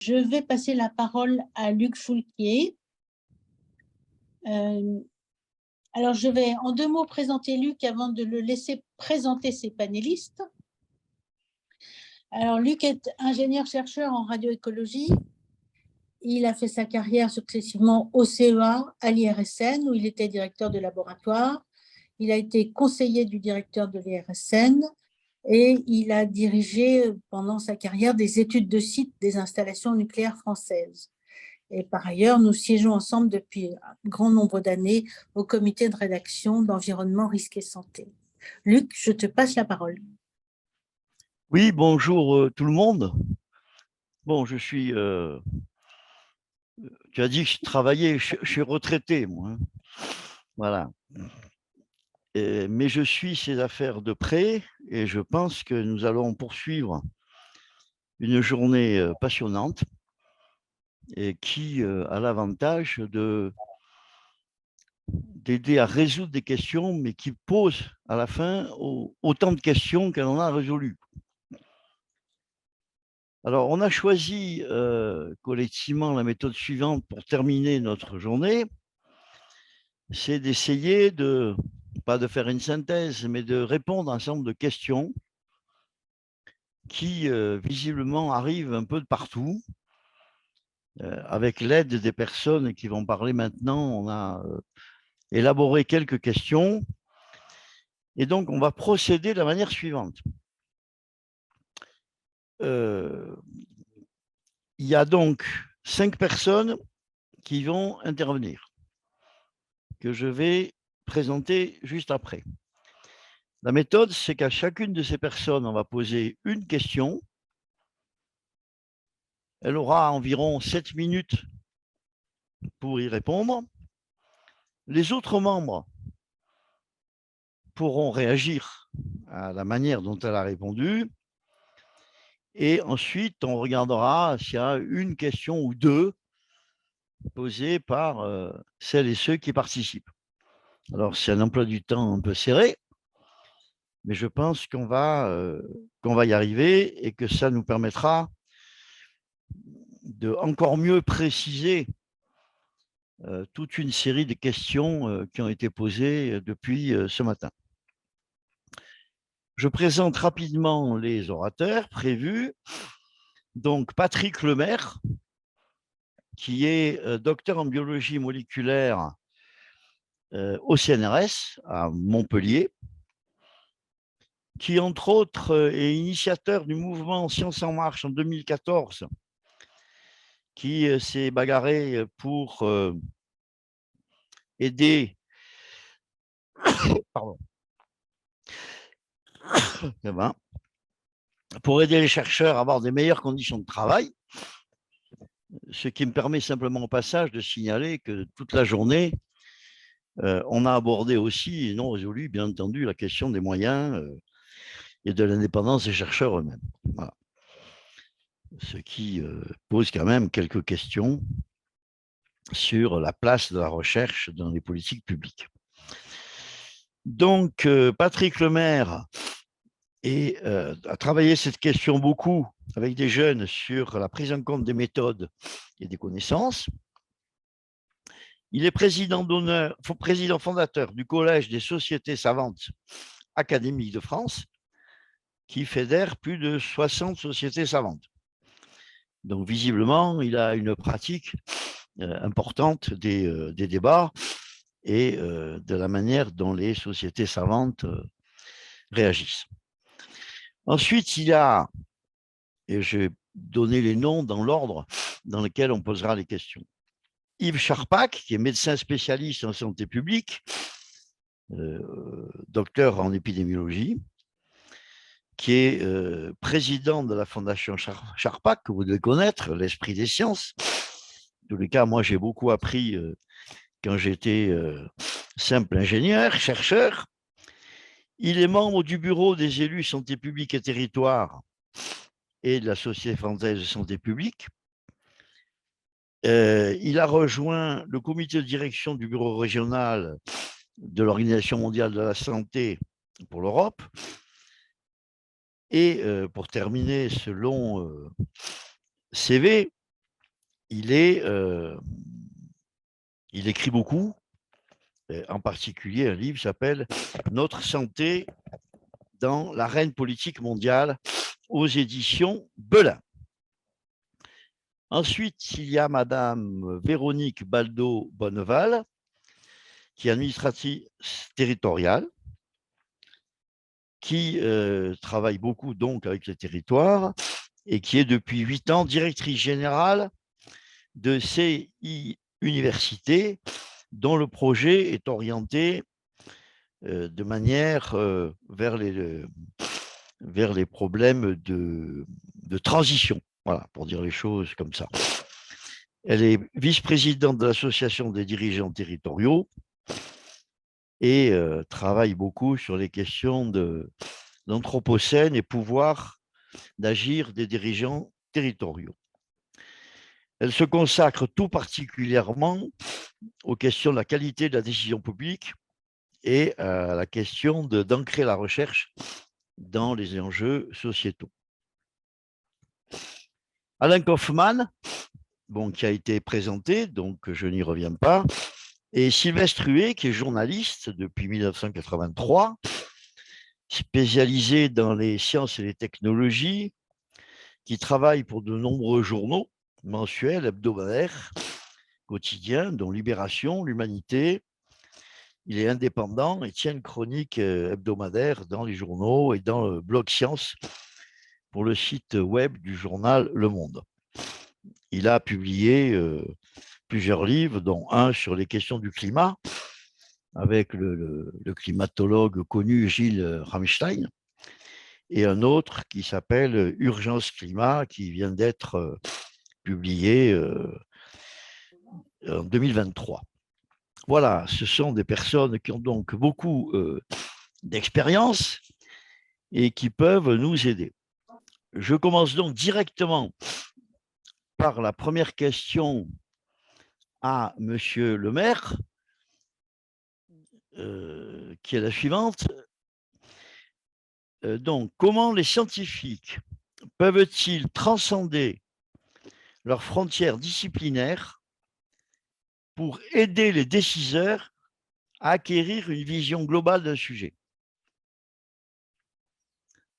Je vais passer la parole à Luc Foulquier. Alors, je vais en 2 mots présenter Luc avant de le laisser présenter ses panélistes. Alors, Luc est ingénieur-chercheur en radioécologie. Il a fait sa carrière successivement au CEA, à l'IRSN, où il était directeur de laboratoire. Il a été conseiller du directeur de l'IRSN et il a dirigé pendant sa carrière des études de site des installations nucléaires françaises. Et par ailleurs, nous siégeons ensemble depuis un grand nombre d'années au comité de rédaction d'Environnement, Risque et Santé. Luc, je te passe la parole. Oui, bonjour tout le monde. Bon, je suis... tu as dit que je travaillais, je suis retraité, moi. Hein. Voilà. Mais je suis ces affaires de près et je pense que nous allons poursuivre une journée passionnante et qui a l'avantage d'aider à résoudre des questions, mais qui pose à la fin autant de questions qu'elle en a résolues. Alors, on a choisi collectivement la méthode suivante pour terminer notre journée, c'est d'essayer de, pas de faire une synthèse, mais de répondre à un certain nombre de questions qui visiblement arrivent un peu de partout. Avec l'aide des personnes qui vont parler maintenant, on a élaboré quelques questions. Et donc, on va procéder de la manière suivante. Il y a donc 5 personnes qui vont intervenir, que je vais présenter juste après. La méthode, c'est qu'à chacune de ces personnes, on va poser une question. Elle aura environ 7 minutes pour y répondre. Les autres membres pourront réagir à la manière dont elle a répondu. Et ensuite, on regardera s'il y a une question ou deux posées par celles et ceux qui participent. Alors, c'est un emploi du temps un peu serré, mais je pense qu'on va y arriver et que ça nous permettra de encore mieux préciser toute une série de questions qui ont été posées depuis ce matin. Je présente rapidement les orateurs prévus. Donc, Patrick Lemaire, qui est docteur en biologie moléculaire au CNRS à Montpellier, qui, entre autres, est initiateur du mouvement Science en Marche en 2014, qui s'est bagarré pour aider les chercheurs à avoir des meilleures conditions de travail, ce qui me permet simplement au passage de signaler que toute la journée, on a abordé aussi, et non résolu, bien entendu, la question des moyens et de l'indépendance des chercheurs eux-mêmes. Voilà. Ce qui pose quand même quelques questions sur la place de la recherche dans les politiques publiques. Donc, Patrick Lemaire a travaillé cette question beaucoup avec des jeunes sur la prise en compte des méthodes et des connaissances. Il est président fondateur du Collège des sociétés savantes académiques de France, qui fédère plus de 60 sociétés savantes. Donc, visiblement, il a une pratique importante des débats et de la manière dont les sociétés savantes réagissent. Ensuite, il y a, et je vais donner les noms dans l'ordre dans lequel on posera les questions. Yves Charpak, qui est médecin spécialiste en santé publique, docteur en épidémiologie, qui est président de la Fondation Charpak, que vous devez connaître, l'esprit des sciences. En tous les cas, moi, j'ai beaucoup appris quand j'étais simple ingénieur, chercheur. Il est membre du bureau des élus santé publique et territoire et de la Société française de santé publique. Il a rejoint le comité de direction du bureau régional de l'Organisation mondiale de la santé pour l'Europe. Et pour terminer ce long CV, il écrit beaucoup, en particulier un livre qui s'appelle « Notre santé dans l'arène politique mondiale » aux éditions Belin. Ensuite, il y a Madame Véronique Baldo-Bonneval, qui est administratrice territoriale, qui travaille beaucoup donc avec les territoires et qui est depuis 8 ans directrice générale de CI Université, dont le projet est orienté de manière vers les problèmes de transition, voilà, pour dire les choses comme ça. Elle est vice-présidente de l'Association des dirigeants territoriaux et travaille beaucoup sur les questions d'anthropocène et pouvoir d'agir des dirigeants territoriaux. Elle se consacre tout particulièrement aux questions de la qualité de la décision publique et à la question d'ancrer la recherche dans les enjeux sociétaux. Alain Kaufmann, bon, qui a été présenté, donc je n'y reviens pas, et Sylvestre Huet, qui est journaliste depuis 1983, spécialisé dans les sciences et les technologies, qui travaille pour de nombreux journaux mensuels, hebdomadaires, quotidiens, dont Libération, l'Humanité. Il est indépendant et tient une chronique hebdomadaire dans les journaux et dans le blog Science pour le site web du journal Le Monde. Il a publié plusieurs livres, dont un sur les questions du climat, avec le climatologue connu Gilles Rammstein, et un autre qui s'appelle Urgence Climat, qui vient d'être publié en 2023. Voilà, ce sont des personnes qui ont donc beaucoup d'expérience et qui peuvent nous aider. Je commence donc directement par la première question à Monsieur le maire, qui est la suivante. Donc, comment les scientifiques peuvent-ils transcender leurs frontières disciplinaires pour aider les décideurs à acquérir une vision globale d'un sujet?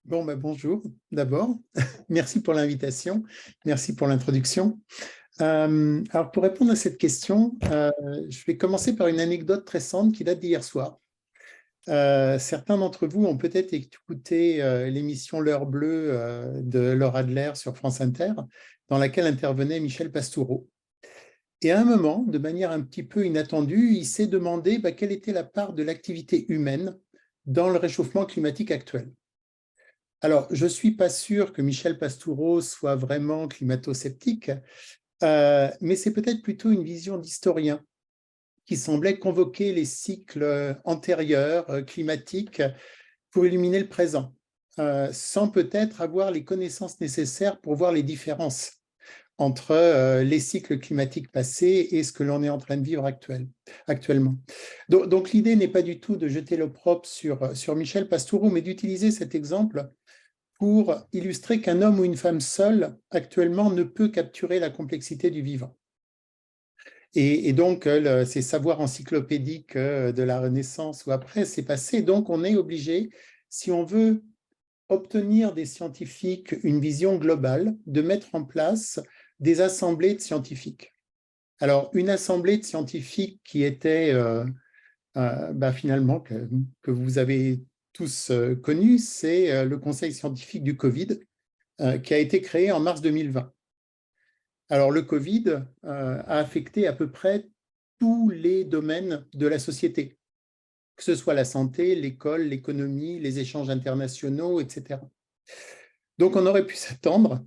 Bon, bonjour d'abord. Merci pour l'invitation. Merci pour l'introduction. Alors, pour répondre à cette question, je vais commencer par une anecdote très récente qui date d'hier soir. Certains d'entre vous ont peut-être écouté l'émission L'heure bleue de Laure Adler sur France Inter, dans laquelle intervenait Michel Pastoureau. Et à un moment, de manière un petit peu inattendue, il s'est demandé quelle était la part de l'activité humaine dans le réchauffement climatique actuel. Alors, je ne suis pas sûr que Michel Pastoureau soit vraiment climato-sceptique, mais c'est peut-être plutôt une vision d'historien qui semblait convoquer les cycles antérieurs climatiques pour illuminer le présent, sans peut-être avoir les connaissances nécessaires pour voir les différences entre les cycles climatiques passés et ce que l'on est en train de vivre actuellement. Donc l'idée n'est pas du tout de jeter l'opprobre sur Michel Pastoureau, mais d'utiliser cet exemple pour illustrer qu'un homme ou une femme seul, actuellement, ne peut capturer la complexité du vivant. Et donc, ces savoirs encyclopédiques de la Renaissance ou après, c'est passé. Donc, on est obligé, si on veut obtenir des scientifiques une vision globale, de mettre en place des assemblées de scientifiques. Alors, une assemblée de scientifiques qui était finalement, que vous avez tous connu, c'est le Conseil scientifique du Covid, qui a été créé en mars 2020. Alors, le Covid a affecté à peu près tous les domaines de la société, que ce soit la santé, l'école, l'économie, les échanges internationaux, etc. Donc, on aurait pu s'attendre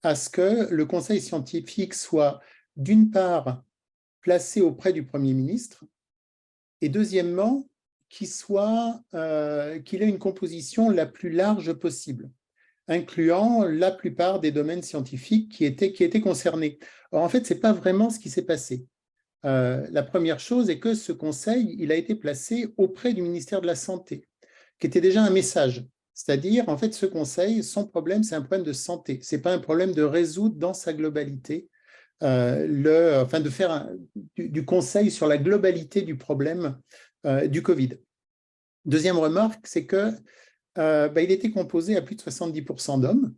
à ce que le Conseil scientifique soit, d'une part, placé auprès du Premier ministre, et deuxièmement, qu'il ait une composition la plus large possible, incluant la plupart des domaines scientifiques qui étaient concernés. Or, en fait, ce n'est pas vraiment ce qui s'est passé. La première chose est que ce conseil, il a été placé auprès du ministère de la Santé, qui était déjà un message. C'est-à-dire, en fait, ce conseil, son problème, c'est un problème de santé. Ce n'est pas un problème de résoudre dans sa globalité de faire du conseil sur la globalité du problème du Covid. Deuxième remarque, c'est que il était composé à plus de 70% d'hommes.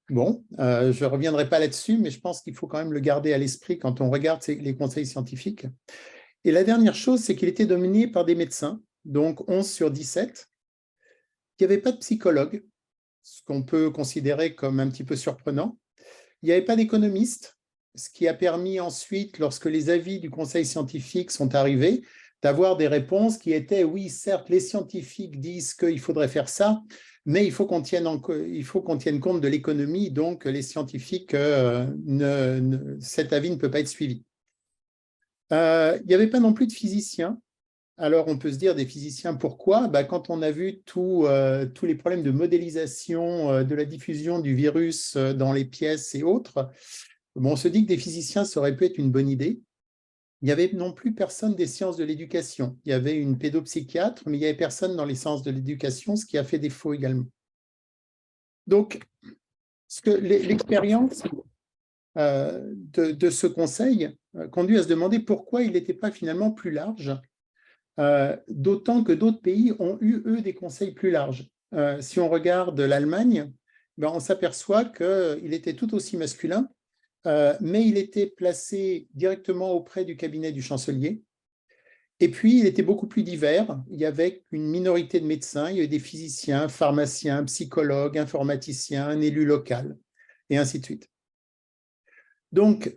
Bon, je ne reviendrai pas là-dessus, mais je pense qu'il faut quand même le garder à l'esprit quand on regarde les conseils scientifiques. Et la dernière chose, c'est qu'il était dominé par des médecins, donc 11 sur 17. Il n'y avait pas de psychologue, ce qu'on peut considérer comme un petit peu surprenant. Il n'y avait pas d'économiste, ce qui a permis ensuite, lorsque les avis du conseil scientifique sont arrivés, d'avoir des réponses qui étaient, oui, certes, les scientifiques disent qu'il faudrait faire ça, mais il faut qu'on tienne compte de l'économie, donc les scientifiques, cet avis ne peut pas être suivi. Il n'y avait pas non plus de physiciens. Alors, on peut se dire des physiciens, pourquoi? Quand on a vu tous les problèmes de modélisation de la diffusion du virus dans les pièces et autres, on se dit que des physiciens, ça aurait pu être une bonne idée. Il n'y avait non plus personne des sciences de l'éducation. Il y avait une pédopsychiatre, mais il n'y avait personne dans les sciences de l'éducation, ce qui a fait défaut également. Donc, l'expérience de ce conseil conduit à se demander pourquoi il n'était pas finalement plus large, d'autant que d'autres pays ont eu, eux, des conseils plus larges. Si on regarde l'Allemagne, on s'aperçoit qu'il était tout aussi masculin, mais il était placé directement auprès du cabinet du chancelier. Et puis, il était beaucoup plus divers. Il y avait une minorité de médecins, il y avait des physiciens, pharmaciens, psychologues, informaticiens, un élu local, et ainsi de suite. Donc,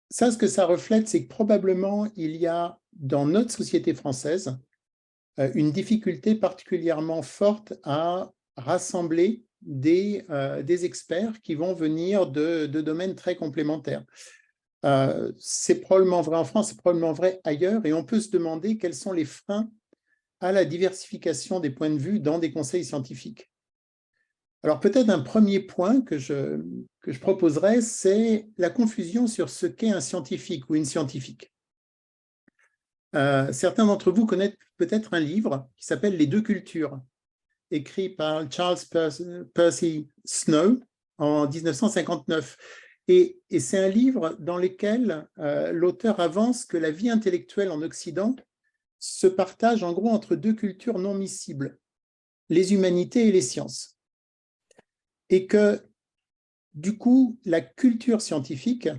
ça, ce que ça reflète, c'est que probablement, il y a dans notre société française une difficulté particulièrement forte à rassembler des experts qui vont venir de domaines très complémentaires. C'est probablement vrai en France, c'est probablement vrai ailleurs, et on peut se demander quels sont les freins à la diversification des points de vue dans des conseils scientifiques. Alors peut-être un premier point que je proposerais, c'est la confusion sur ce qu'est un scientifique ou une scientifique. Certains d'entre vous connaissent peut-être un livre qui s'appelle « Les deux cultures », écrit par Charles Percy Snow en 1959. Et c'est un livre dans lequel l'auteur avance que la vie intellectuelle en Occident se partage en gros entre deux cultures non miscibles, les humanités et les sciences. Et que, du coup, la culture scientifique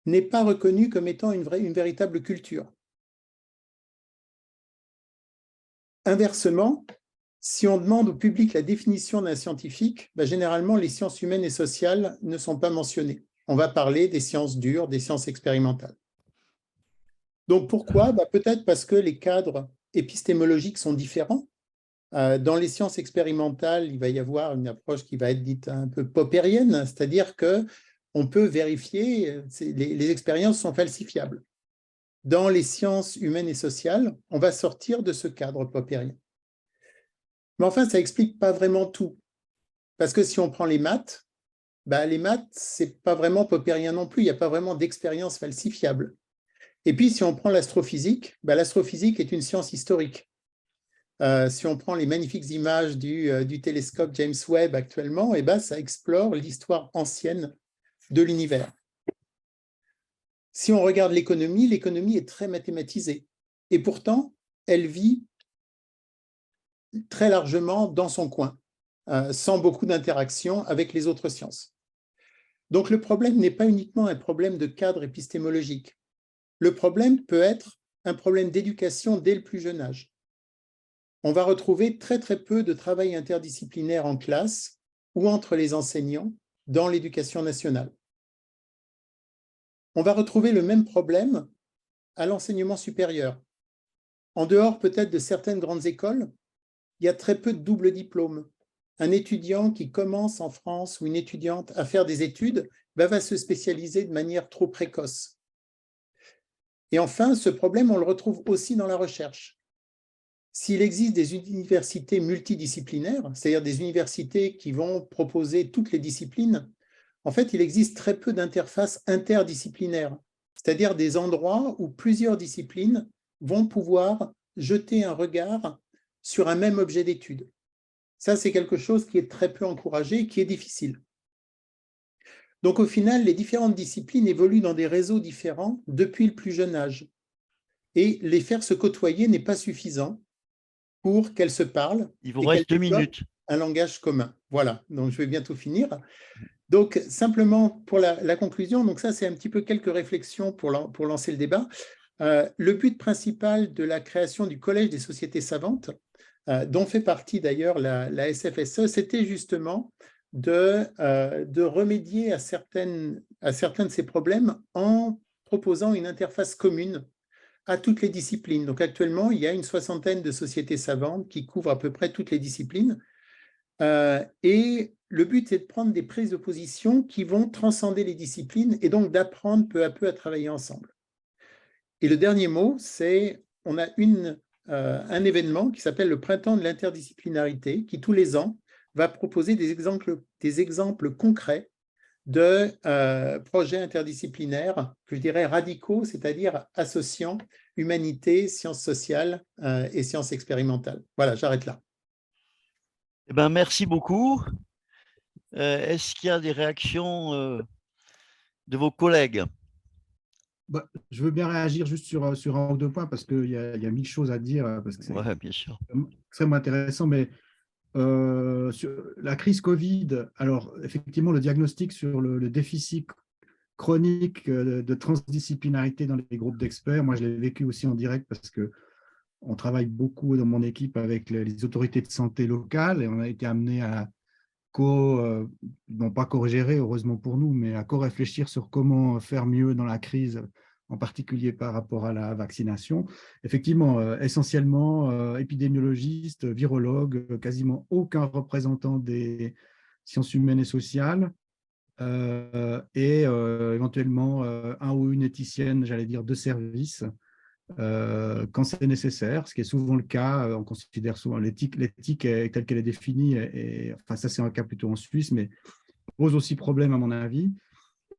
n'est pas reconnue comme étant une véritable culture. Inversement, si on demande au public la définition d'un scientifique, généralement, les sciences humaines et sociales ne sont pas mentionnées. On va parler des sciences dures, des sciences expérimentales. Donc, pourquoi? Peut-être parce que les cadres épistémologiques sont différents. Dans les sciences expérimentales, il va y avoir une approche qui va être dite un peu poppérienne, c'est-à-dire qu'on peut vérifier, les expériences sont falsifiables. Dans les sciences humaines et sociales, on va sortir de ce cadre poppérien. Mais enfin, ça n'explique pas vraiment tout. Parce que si on prend les maths, ce n'est pas vraiment poppérien non plus, il n'y a pas vraiment d'expérience falsifiable. Et puis, si on prend l'astrophysique, l'astrophysique est une science historique. Si on prend les magnifiques images du télescope James Webb actuellement, ça explore l'histoire ancienne de l'univers. Si on regarde l'économie est très mathématisée. Et pourtant, elle vit très largement dans son coin, sans beaucoup d'interaction avec les autres sciences. Donc, le problème n'est pas uniquement un problème de cadre épistémologique. Le problème peut être un problème d'éducation dès le plus jeune âge. On va retrouver très, très peu de travail interdisciplinaire en classe ou entre les enseignants dans l'éducation nationale. On va retrouver le même problème à l'enseignement supérieur. En dehors peut-être de certaines grandes écoles, il y a très peu de double diplôme. Un étudiant qui commence en France ou une étudiante à faire des études va se spécialiser de manière trop précoce. Et enfin, ce problème, on le retrouve aussi dans la recherche. S'il existe des universités multidisciplinaires, c'est-à-dire des universités qui vont proposer toutes les disciplines, en fait, il existe très peu d'interfaces interdisciplinaires, c'est-à-dire des endroits où plusieurs disciplines vont pouvoir jeter un regard sur un même objet d'étude. Ça, c'est quelque chose qui est très peu encouragé et qui est difficile. Donc, au final, les différentes disciplines évoluent dans des réseaux différents depuis le plus jeune âge. Et les faire se côtoyer n'est pas suffisant pour qu'elles se parlent Il vous et qu'elles reste 2 développent minutes. un langage commun. Voilà, donc je vais bientôt finir. Donc, simplement pour la conclusion, donc ça, c'est un petit peu quelques réflexions pour lancer le débat. Le but principal de la création du Collège des sociétés savantes, dont fait partie d'ailleurs la SFSE, c'était justement de remédier à certains de ces problèmes en proposant une interface commune à toutes les disciplines. Donc actuellement, il y a une 60aine de sociétés savantes qui couvrent à peu près toutes les disciplines. Et le but est de prendre des prises de position qui vont transcender les disciplines et donc d'apprendre peu à peu à travailler ensemble. Et le dernier mot, c'est on a un événement qui s'appelle le Printemps de l'interdisciplinarité, qui tous les ans va proposer des exemples concrets de projets interdisciplinaires, que je dirais radicaux, c'est-à-dire associant humanité, sciences sociales et sciences expérimentales. Voilà, j'arrête là. Eh ben, merci beaucoup. Est-ce qu'il y a des réactions de vos collègues? Bah, je veux bien réagir juste sur un ou deux points parce qu'il y a 1000 choses à dire, parce que c'est Oui, bien sûr. extrêmement intéressant. Mais sur la crise Covid, alors effectivement, le diagnostic sur le déficit chronique de transdisciplinarité dans les groupes d'experts, moi je l'ai vécu aussi en direct parce qu'on travaille beaucoup dans mon équipe avec les autorités de santé locales et on a été amené à non pas co-gérer, heureusement pour nous, mais à co-réfléchir sur comment faire mieux dans la crise, en particulier par rapport à la vaccination. Effectivement, essentiellement épidémiologistes, virologues, quasiment aucun représentant des sciences humaines et sociales, et éventuellement un ou une éthicienne, j'allais dire, de service, quand c'est nécessaire, ce qui est souvent le cas. On considère souvent l'éthique telle qu'elle est définie, et enfin ça c'est un cas plutôt en Suisse, mais pose aussi problème à mon avis.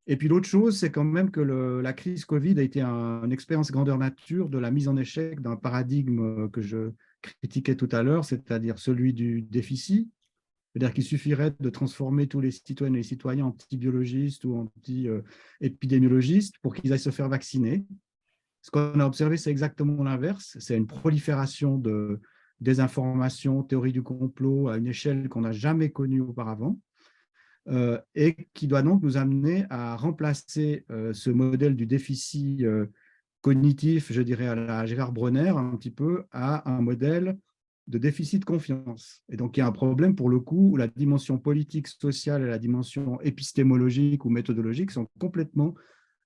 Et puis l'autre chose, c'est quand même que la crise Covid a été une expérience grandeur nature de la mise en échec d'un paradigme que je critiquais tout à l'heure, c'est-à-dire celui du déficit. C'est-à-dire qu'il suffirait de transformer tous les citoyennes et les citoyens en anti-biologistes ou anti-épidémiologistes pour qu'ils aillent se faire vacciner. Ce qu'on a observé, c'est exactement l'inverse. C'est une prolifération de désinformation, théorie du complot à une échelle qu'on n'a jamais connue auparavant, et qui doit donc nous amener à remplacer ce modèle du déficit cognitif, je dirais à la Gérard Bronner un petit peu, à un modèle de déficit de confiance. Et donc, il y a un problème pour le coup où la dimension politique, sociale et la dimension épistémologique ou méthodologique sont complètement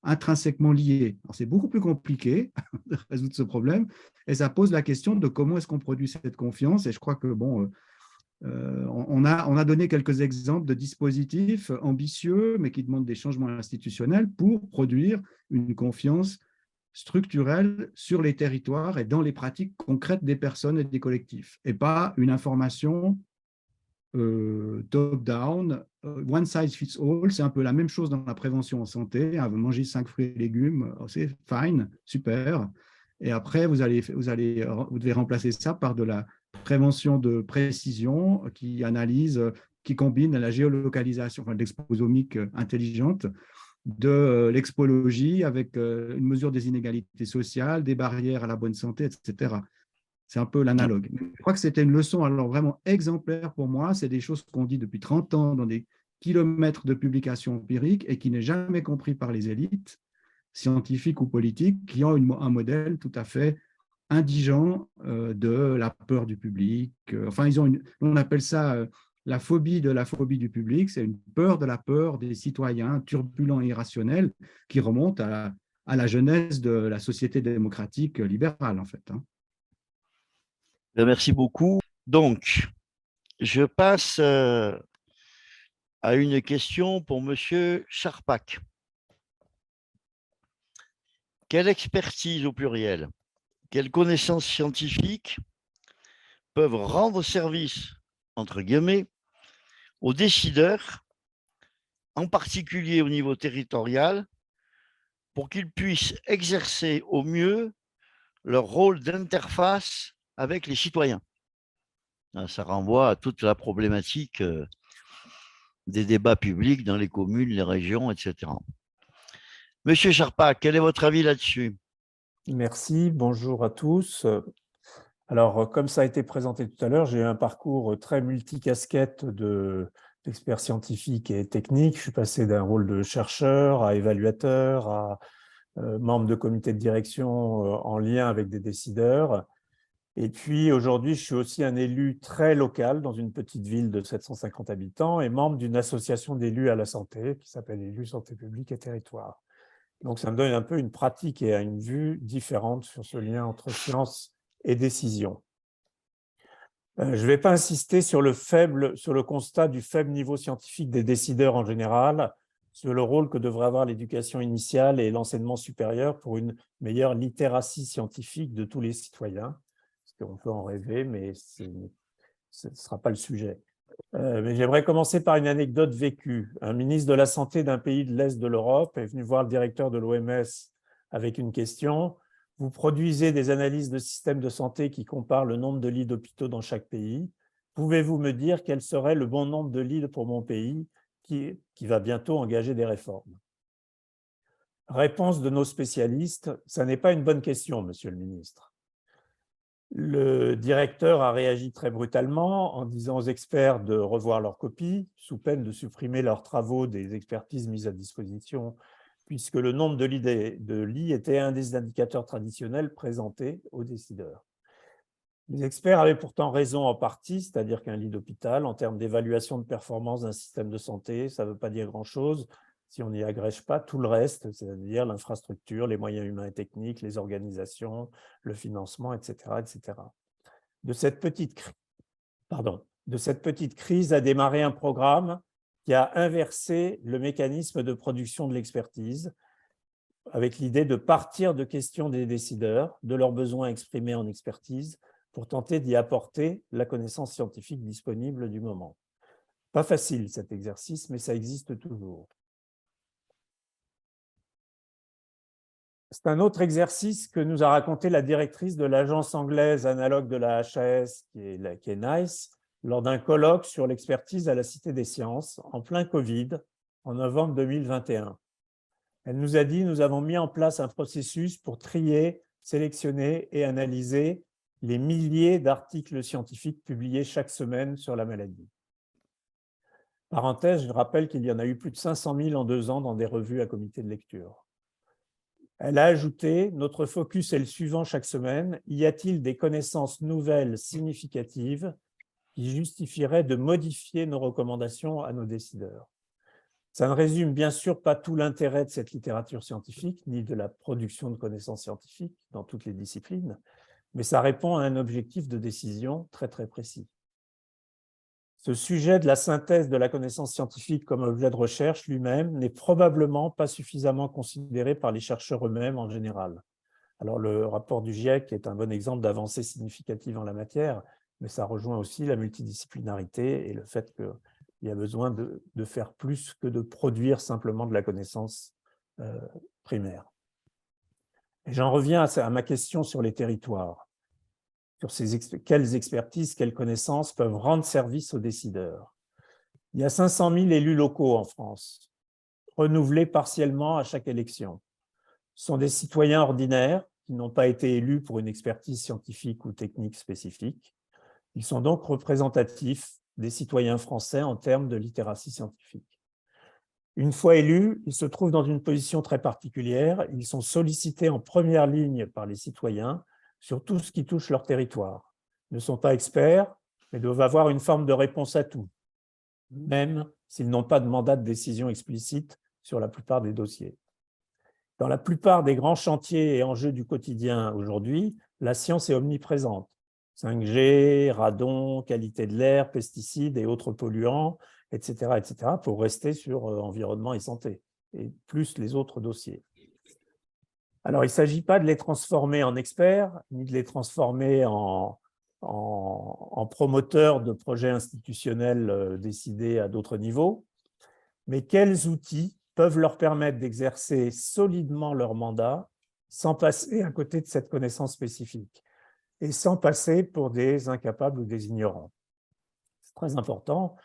intrinsèquement liées. C'est beaucoup plus compliqué de résoudre ce problème et ça pose la question de comment est-ce qu'on produit cette confiance. Et je crois que, bon, on a donné quelques exemples de dispositifs ambitieux, mais qui demandent des changements institutionnels pour produire une confiance structurelle sur les territoires et dans les pratiques concrètes des personnes et des collectifs, et pas une information top-down, one size fits all. C'est un peu la même chose dans la prévention en santé. Manger 5 fruits et légumes, c'est fine, super. Et après, vous devez remplacer ça par de la prévention de précision qui analyse, qui combine la géolocalisation, enfin l'exposomique intelligente, de l'expologie avec une mesure des inégalités sociales, des barrières à la bonne santé, etc. C'est un peu l'analogue. Je crois que c'était une leçon alors vraiment exemplaire pour moi. C'est des choses qu'on dit depuis 30 ans dans des kilomètres de publications empiriques et qui n'est jamais compris par les élites scientifiques ou politiques qui ont un modèle tout à fait indigent de la peur du public. Enfin, on appelle ça la phobie de la phobie du public. C'est une peur de la peur des citoyens turbulents et irrationnels qui remonte à la genèse de la société démocratique libérale, en fait. Merci beaucoup. Donc, je passe à une question pour Monsieur Charpak. Quelle expertise au pluriel, quelles connaissances scientifiques peuvent rendre service, entre guillemets, aux décideurs, en particulier au niveau territorial, pour qu'ils puissent exercer au mieux leur rôle d'interface avec les citoyens? Ça renvoie à toute la problématique des débats publics dans les communes, les régions, etc. Monsieur Charpak, quel est votre avis là-dessus? Merci, bonjour à tous. Alors, comme ça a été présenté tout à l'heure, j'ai eu un parcours très multicasquette d'expert scientifique et technique. Je suis passé d'un rôle de chercheur à évaluateur, à membre de comité de direction en lien avec des décideurs. Et puis aujourd'hui, je suis aussi un élu très local dans une petite ville de 750 habitants et membre d'une association d'élus à la santé qui s'appelle Élus Santé publique et Territoire. Donc ça me donne un peu une pratique et une vue différente sur ce lien entre science et décision. Je ne vais pas insister sur le constat du faible niveau scientifique des décideurs en général, sur le rôle que devrait avoir l'éducation initiale et l'enseignement supérieur pour une meilleure littératie scientifique de tous les citoyens. Parce qu'on peut en rêver, mais ce ne sera pas le sujet. Mais j'aimerais commencer par une anecdote vécue. Un ministre de la Santé d'un pays de l'Est de l'Europe est venu voir le directeur de l'OMS avec une question. Vous produisez des analyses de systèmes de santé qui comparent le nombre de lits d'hôpitaux dans chaque pays. Pouvez-vous me dire quel serait le bon nombre de lits pour mon pays qui va bientôt engager des réformes? Réponse de nos spécialistes, ça n'est pas une bonne question, monsieur le ministre. Le directeur a réagi très brutalement en disant aux experts de revoir leurs copies, sous peine de supprimer leurs travaux des expertises mises à disposition, puisque le nombre de lits était un des indicateurs traditionnels présentés aux décideurs. Les experts avaient pourtant raison en partie, c'est-à-dire qu'un lit d'hôpital, en termes d'évaluation de performance d'un système de santé, ça ne veut pas dire grand-chose si on n'y agrège pas tout le reste, c'est-à-dire l'infrastructure, les moyens humains et techniques, les organisations, le financement, etc. etc. De cette petite crise a démarré un programme qui a inversé le mécanisme de production de l'expertise, avec l'idée de partir de questions des décideurs, de leurs besoins exprimés en expertise, pour tenter d'y apporter la connaissance scientifique disponible du moment. Pas facile cet exercice, mais ça existe toujours. C'est un autre exercice que nous a raconté la directrice de l'agence anglaise analogue de la HAS, qui est NICE, lors d'un colloque sur l'expertise à la Cité des Sciences, en plein Covid, en novembre 2021. Elle nous a dit « Nous avons mis en place un processus pour trier, sélectionner et analyser les milliers d'articles scientifiques publiés chaque semaine sur la maladie. » Parenthèse, je rappelle qu'il y en a eu plus de 500 000 en 2 ans dans des revues à comité de lecture. Elle a ajouté « Notre focus est le suivant chaque semaine. Y a-t-il des connaissances nouvelles significatives qui justifieraient de modifier nos recommandations à nos décideurs ?» Ça ne résume bien sûr pas tout l'intérêt de cette littérature scientifique, ni de la production de connaissances scientifiques dans toutes les disciplines, mais ça répond à un objectif de décision très très précis. Ce sujet de la synthèse de la connaissance scientifique comme objet de recherche lui-même n'est probablement pas suffisamment considéré par les chercheurs eux-mêmes en général. Alors le rapport du GIEC est un bon exemple d'avancée significative en la matière, mais ça rejoint aussi la multidisciplinarité et le fait qu'il y a besoin de faire plus que de produire simplement de la connaissance primaire. Et j'en reviens à ma question sur les territoires. Sur quelles expertises, quelles connaissances peuvent rendre service aux décideurs. Il y a 500 000 élus locaux en France, renouvelés partiellement à chaque élection. Ce sont des citoyens ordinaires qui n'ont pas été élus pour une expertise scientifique ou technique spécifique. Ils sont donc représentatifs des citoyens français en termes de littératie scientifique. Une fois élus, ils se trouvent dans une position très particulière. Ils sont sollicités en première ligne par les citoyens sur tout ce qui touche leur territoire. Ils ne sont pas experts, mais doivent avoir une forme de réponse à tout, même s'ils n'ont pas de mandat de décision explicite sur la plupart des dossiers. Dans la plupart des grands chantiers et enjeux du quotidien aujourd'hui, la science est omniprésente. 5G, radon, qualité de l'air, pesticides et autres polluants, etc., pour rester sur environnement et santé, et plus les autres dossiers. Alors, il ne s'agit pas de les transformer en experts, ni de les transformer en promoteurs de projets institutionnels décidés à d'autres niveaux, mais quels outils peuvent leur permettre d'exercer solidement leur mandat sans passer à côté de cette connaissance spécifique et sans passer pour des incapables ou des ignorants. C'est très important.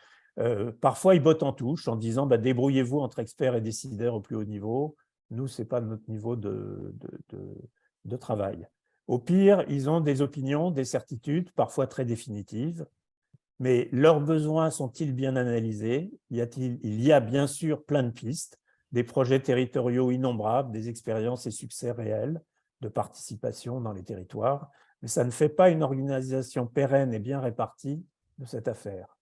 Parfois, ils bottent en touche en disant bah, « débrouillez-vous entre experts et décideurs au plus haut niveau. Nous, ce n'est pas notre niveau de travail. » Au pire, ils ont des opinions, des certitudes, parfois très définitives. Mais leurs besoins sont-ils bien analysés? Il y a bien sûr plein de pistes, des projets territoriaux innombrables, des expériences et succès réels de participation dans les territoires, mais ça ne fait pas une organisation pérenne et bien répartie de cette affaire.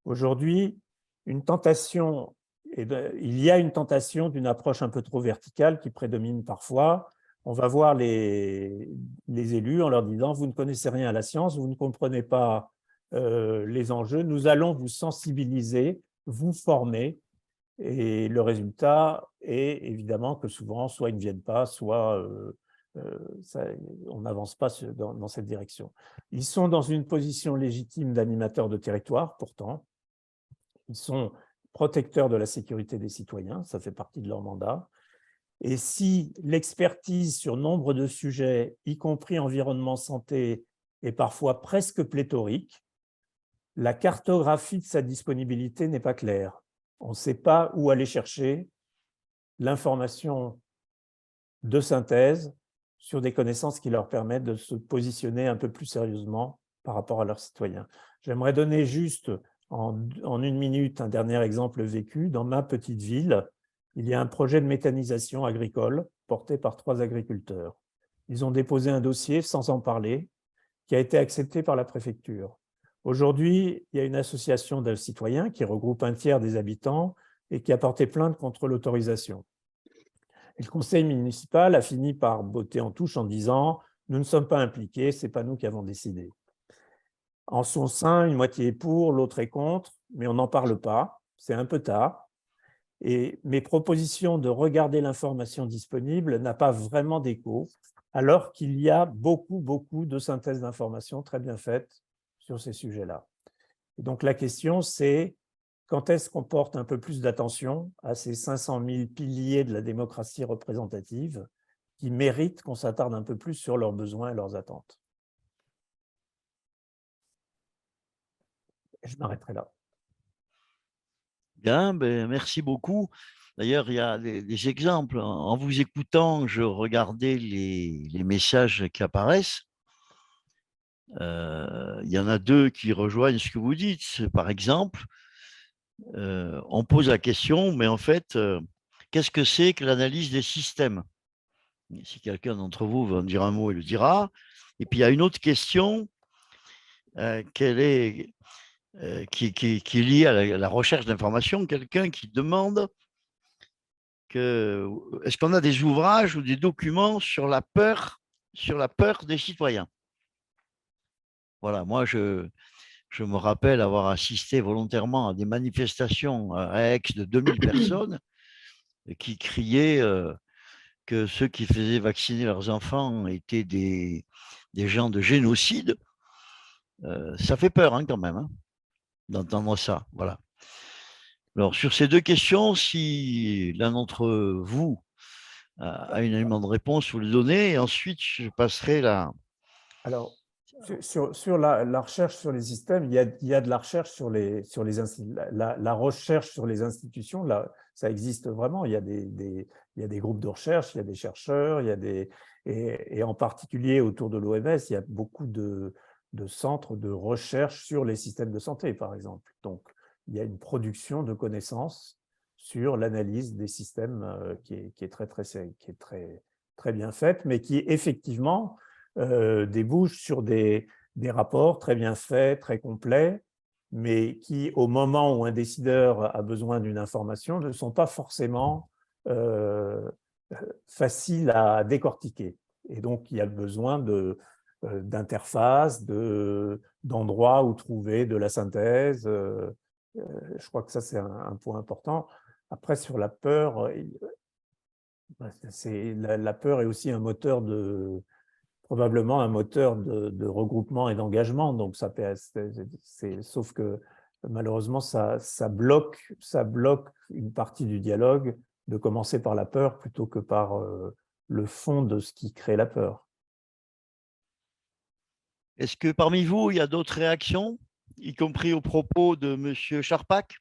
Aujourd'hui, il y a une tentation d'une approche un peu trop verticale qui prédomine parfois. On va voir les élus en leur disant « vous ne connaissez rien à la science, vous ne comprenez pas les enjeux, nous allons vous sensibiliser, vous former ». Et le résultat est évidemment que souvent, soit ils ne viennent pas, soit on n'avance pas dans cette direction. Ils sont dans une position légitime d'animateurs de territoire, pourtant. Ils sont protecteurs de la sécurité des citoyens, ça fait partie de leur mandat. Et si l'expertise sur nombre de sujets, y compris environnement, santé, est parfois presque pléthorique, la cartographie de sa disponibilité n'est pas claire. On ne sait pas où aller chercher l'information de synthèse sur des connaissances qui leur permettent de se positionner un peu plus sérieusement par rapport à leurs citoyens. J'aimerais donner juste en 1 minute un dernier exemple vécu. Dans ma petite ville, il y a un projet de méthanisation agricole porté par 3 agriculteurs. Ils ont déposé un dossier sans en parler, qui a été accepté par la préfecture. Aujourd'hui, il y a une association de citoyens qui regroupe 1/3 des habitants et qui a porté plainte contre l'autorisation. Et le conseil municipal a fini par botter en touche en disant « nous ne sommes pas impliqués, ce n'est pas nous qui avons décidé ». En son sein, une moitié est pour, l'autre est contre, mais on n'en parle pas, c'est un peu tard. Et mes propositions de regarder l'information disponible n'a pas vraiment d'écho, alors qu'il y a beaucoup de synthèses d'informations très bien faites sur ces sujets-là. Donc la question, c'est quand est-ce qu'on porte un peu plus d'attention à ces 500 000 piliers de la démocratie représentative qui méritent qu'on s'attarde un peu plus sur leurs besoins et leurs attentes. Je m'arrêterai là. Bien, ben, merci beaucoup. D'ailleurs, il y a des exemples. En vous écoutant, je regardais les messages qui apparaissent. Il y en a 2 qui rejoignent ce que vous dites. Par exemple, on pose la question, mais en fait, qu'est-ce que c'est que l'analyse des systèmes? Si quelqu'un d'entre vous veut en dire un mot, il le dira. Et puis, il y a une autre question qui est liée à la recherche d'informations. Quelqu'un qui demande est-ce qu'on a des ouvrages ou des documents sur la peur des citoyens? Voilà, moi, je me rappelle avoir assisté volontairement à des manifestations à Aix de 2000 personnes qui criaient que ceux qui faisaient vacciner leurs enfants étaient des gens de génocide. Ça fait peur quand même d'entendre ça. Voilà. Alors, sur ces 2 questions, si l'un d'entre vous a un élément de réponse, vous le donnez, et ensuite, je passerai là. Alors, sur la recherche sur les systèmes, il y a de la recherche sur la recherche sur les institutions. Là, ça existe vraiment. Il y a des groupes de recherche, il y a des chercheurs, et en particulier autour de l'OMS, il y a beaucoup de centres de recherche sur les systèmes de santé, par exemple. Donc, il y a une production de connaissances sur l'analyse des systèmes qui est très bien faite, mais qui effectivement débouche sur des rapports très bien faits, très complets, mais qui, au moment où un décideur a besoin d'une information, ne sont pas forcément faciles à décortiquer. Et donc, il y a besoin d'interfaces, d'endroits où trouver de la synthèse. Je crois que ça, c'est un point important. Après, sur la peur, la peur est aussi un moteur probablement un moteur de regroupement et d'engagement. Donc, sauf que malheureusement, ça bloque une partie du dialogue de commencer par la peur plutôt que par le fond de ce qui crée la peur. Est-ce que parmi vous, il y a d'autres réactions y compris au propos de M. Charpak?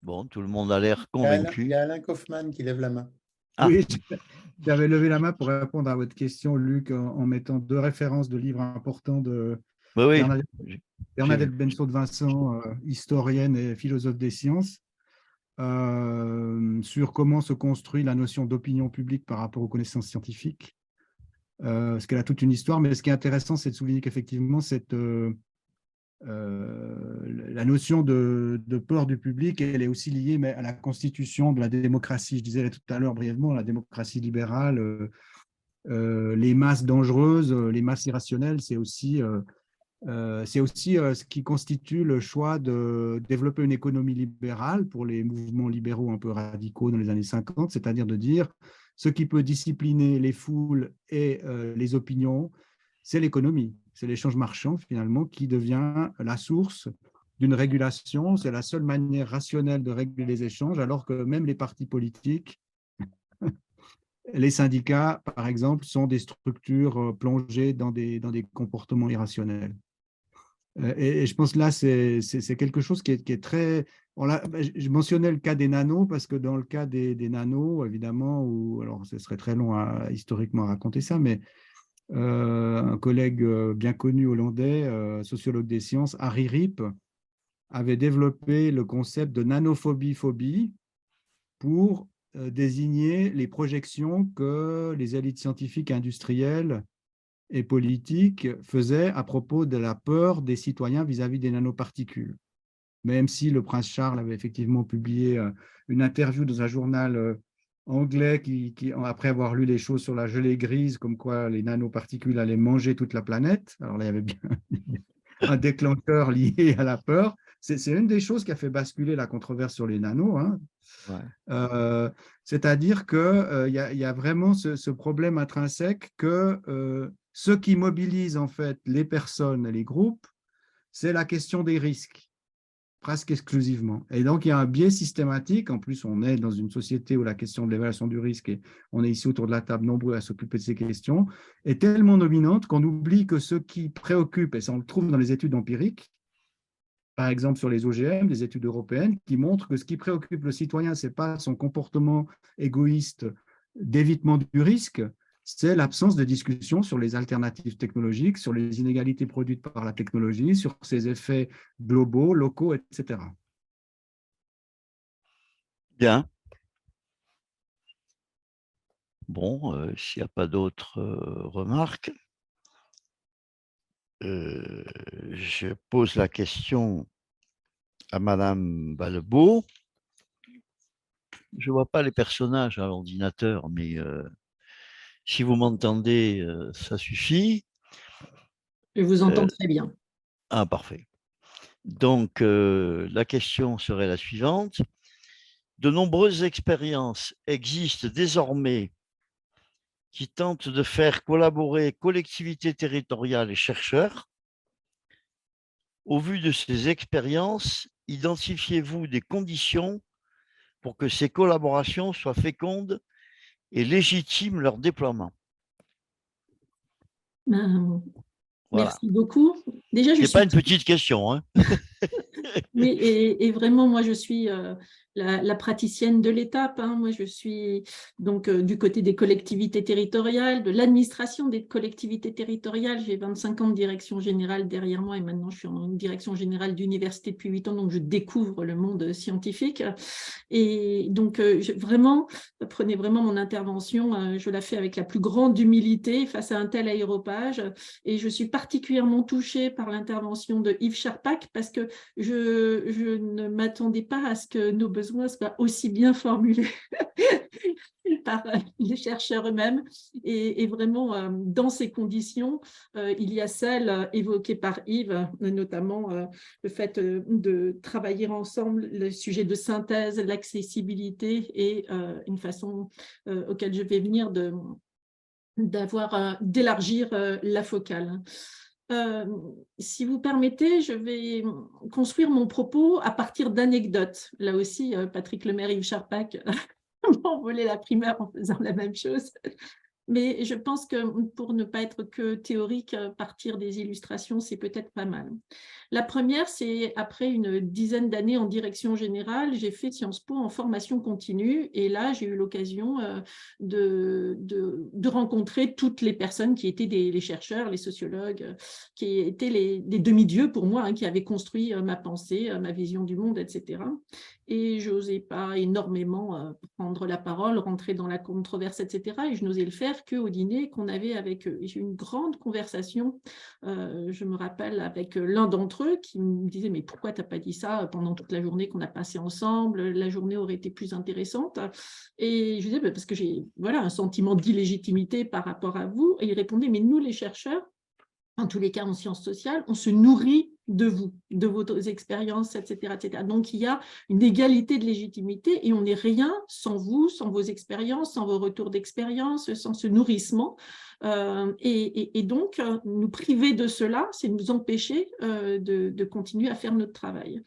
Bon, tout le monde a l'air Il y a convaincu. Alain Kaufmann qui lève la main. Ah. Oui, j'avais levé la main pour répondre à votre question, Luc, en mettant 2 références de livres importants de Oui, Bernadette Bensaud de Vincent, historienne et philosophe des sciences, sur comment se construit la notion d'opinion publique par rapport aux connaissances scientifiques. Parce qu'elle a toute une histoire, mais ce qui est intéressant, c'est de souligner qu'effectivement, la notion de peur du public, elle est aussi liée à la constitution de la démocratie. Je disais tout à l'heure brièvement, la démocratie libérale, les masses dangereuses, les masses irrationnelles, c'est aussi ce qui constitue le choix de développer une économie libérale pour les mouvements libéraux un peu radicaux dans les années 50, c'est-à-dire de dire ce qui peut discipliner les foules et les opinions, c'est l'économie, c'est l'échange marchand finalement qui devient la source d'une régulation. C'est la seule manière rationnelle de réguler les échanges, alors que même les partis politiques, les syndicats, par exemple, sont des structures plongées dans des comportements irrationnels. Et je pense que là, c'est quelque chose qui est très… je mentionnais le cas des nanos, parce que dans le cas des nanos, évidemment, alors ce serait très long historiquement à raconter ça, mais un collègue bien connu hollandais, sociologue des sciences, Harry Riep, avait développé le concept de nanophobie-phobie pour désigner les projections que les élites scientifiques et industrielles et politiques faisaient à propos de la peur des citoyens vis-à-vis des nanoparticules. Même si le prince Charles avait effectivement publié une interview dans un journal anglais qui, après avoir lu les choses sur la gelée grise, comme quoi les nanoparticules allaient manger toute la planète, alors là, il y avait bien un déclencheur lié à la peur. C'est une des choses qui a fait basculer la controverse sur les nanos, hein. Ouais. C'est-à-dire qu'il y a vraiment ce problème intrinsèque que ce qui mobilise en fait les personnes et les groupes, c'est la question des risques, presque exclusivement. Et donc, il y a un biais systématique. En plus, on est dans une société où la question de l'évaluation du risque, et on est ici autour de la table nombreux à s'occuper de ces questions, est tellement dominante qu'on oublie que ce qui préoccupe, et ça on le trouve dans les études empiriques, par exemple sur les OGM, des études européennes, qui montrent que ce qui préoccupe le citoyen, ce n'est pas son comportement égoïste d'évitement du risque, c'est l'absence de discussion sur les alternatives technologiques, sur les inégalités produites par la technologie, sur ses effets globaux, locaux, etc. Bien. Bon, s'il n'y a pas d'autres remarques, je pose la question à Madame Ballebeau. Je ne vois pas les personnages à l'ordinateur, mais si vous m'entendez, ça suffit. Je vous entends très bien. Ah, parfait. Donc, la question serait la suivante. De nombreuses expériences existent désormais qui tentent de faire collaborer collectivités territoriales et chercheurs. Au vu de ces expériences, identifiez-vous des conditions pour que ces collaborations soient fécondes et légitiment leur déploiement? Voilà. Merci beaucoup. Déjà, ce n'est pas une petite question, hein. Oui, et vraiment, moi, je suis la praticienne de l'étape. Hein. Moi, je suis donc du côté des collectivités territoriales, de l'administration des collectivités territoriales. J'ai 25 ans de direction générale derrière moi et maintenant, je suis en direction générale d'université depuis 8 ans, donc je découvre le monde scientifique. Et donc, prenez vraiment mon intervention, je la fais avec la plus grande humilité face à un tel aéropage. Et je suis particulièrement touchée par l'intervention de Yves Charpak parce que je ne m'attendais pas à ce que nos besoins soient aussi bien formulés par les chercheurs eux-mêmes. Et vraiment, dans ces conditions, il y a celle évoquée par Yves, notamment le fait de travailler ensemble le sujet de synthèse, l'accessibilité et une façon auquel je vais venir d'élargir la focale. Si vous permettez, je vais construire mon propos à partir d'anecdotes. Là aussi, Patrick Lemaire et Yves Charpak m'ont volé la primeur en faisant la même chose. Mais je pense que pour ne pas être que théorique, partir des illustrations, c'est peut-être pas mal. La première, c'est après une dizaine d'années en direction générale, j'ai fait Sciences Po en formation continue et là, j'ai eu l'occasion de rencontrer toutes les personnes qui étaient les chercheurs, les sociologues, qui étaient des demi-dieux pour moi, hein, qui avaient construit ma pensée, ma vision du monde, etc. Et je n'osais pas énormément prendre la parole, rentrer dans la controverse, etc. Et je n'osais le faire qu'au dîner qu'on avait avec eux. Et j'ai eu une grande conversation, je me rappelle, avec l'un d'entre eux qui me disait « Mais pourquoi tu n'as pas dit ça pendant toute la journée qu'on a passée ensemble? La journée aurait été plus intéressante. » Et je disais bah, « Parce que j'ai un sentiment d'illégitimité par rapport à vous. » Et il répondait « Mais nous, les chercheurs, en tous les cas en sciences sociales, on se nourrit de vous, de vos expériences, etc., etc. Donc, il y a une égalité de légitimité et on n'est rien sans vous, sans vos expériences, sans vos retours d'expérience, sans ce nourrissement. Et donc, nous priver de cela, c'est nous empêcher de continuer à faire notre travail.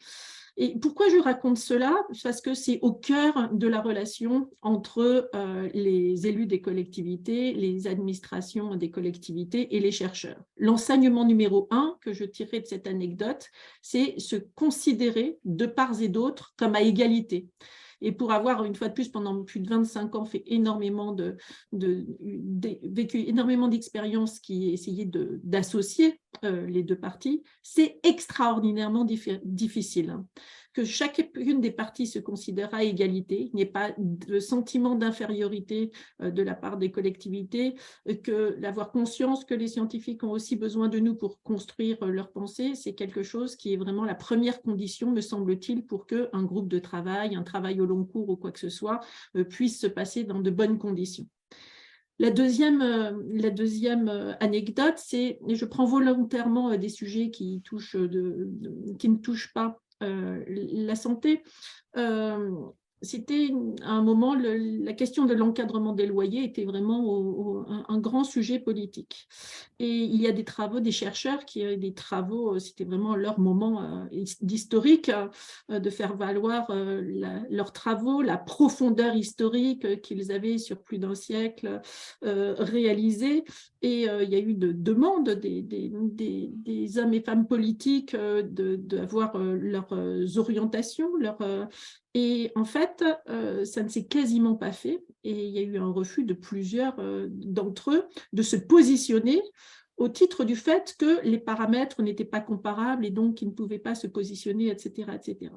Et pourquoi je raconte cela? Parce que c'est au cœur de la relation entre les élus des collectivités, les administrations des collectivités et les chercheurs. L'enseignement numéro 1 que je tirerai de cette anecdote, c'est se considérer de part et d'autre comme à égalité. Et pour avoir, une fois de plus, pendant plus de 25 ans, vécu énormément d'expériences qui essayaient d'associer les deux parties, c'est extraordinairement difficile. Que chacune des parties se considère à égalité, il n'y ait pas de sentiment d'infériorité de la part des collectivités, que d'avoir conscience que les scientifiques ont aussi besoin de nous pour construire leur pensée, c'est quelque chose qui est vraiment la première condition, me semble-t-il, pour qu'un groupe de travail, un travail au long cours ou quoi que ce soit, puisse se passer dans de bonnes conditions. La deuxième anecdote, c'est, je prends volontairement des sujets qui ne touchent pas la santé. C'était à un moment, la question de l'encadrement des loyers était vraiment un grand sujet politique. Et il y a des travaux, des chercheurs qui avaient des travaux, c'était vraiment leur moment d'historique, de faire valoir leurs travaux, la profondeur historique qu'ils avaient sur plus d'un siècle réalisée. Et il y a eu de demandes des hommes et femmes politiques d'avoir leurs orientations, et en fait, ça ne s'est quasiment pas fait et il y a eu un refus de plusieurs d'entre eux de se positionner au titre du fait que les paramètres n'étaient pas comparables et donc ils ne pouvaient pas se positionner, etc., etc.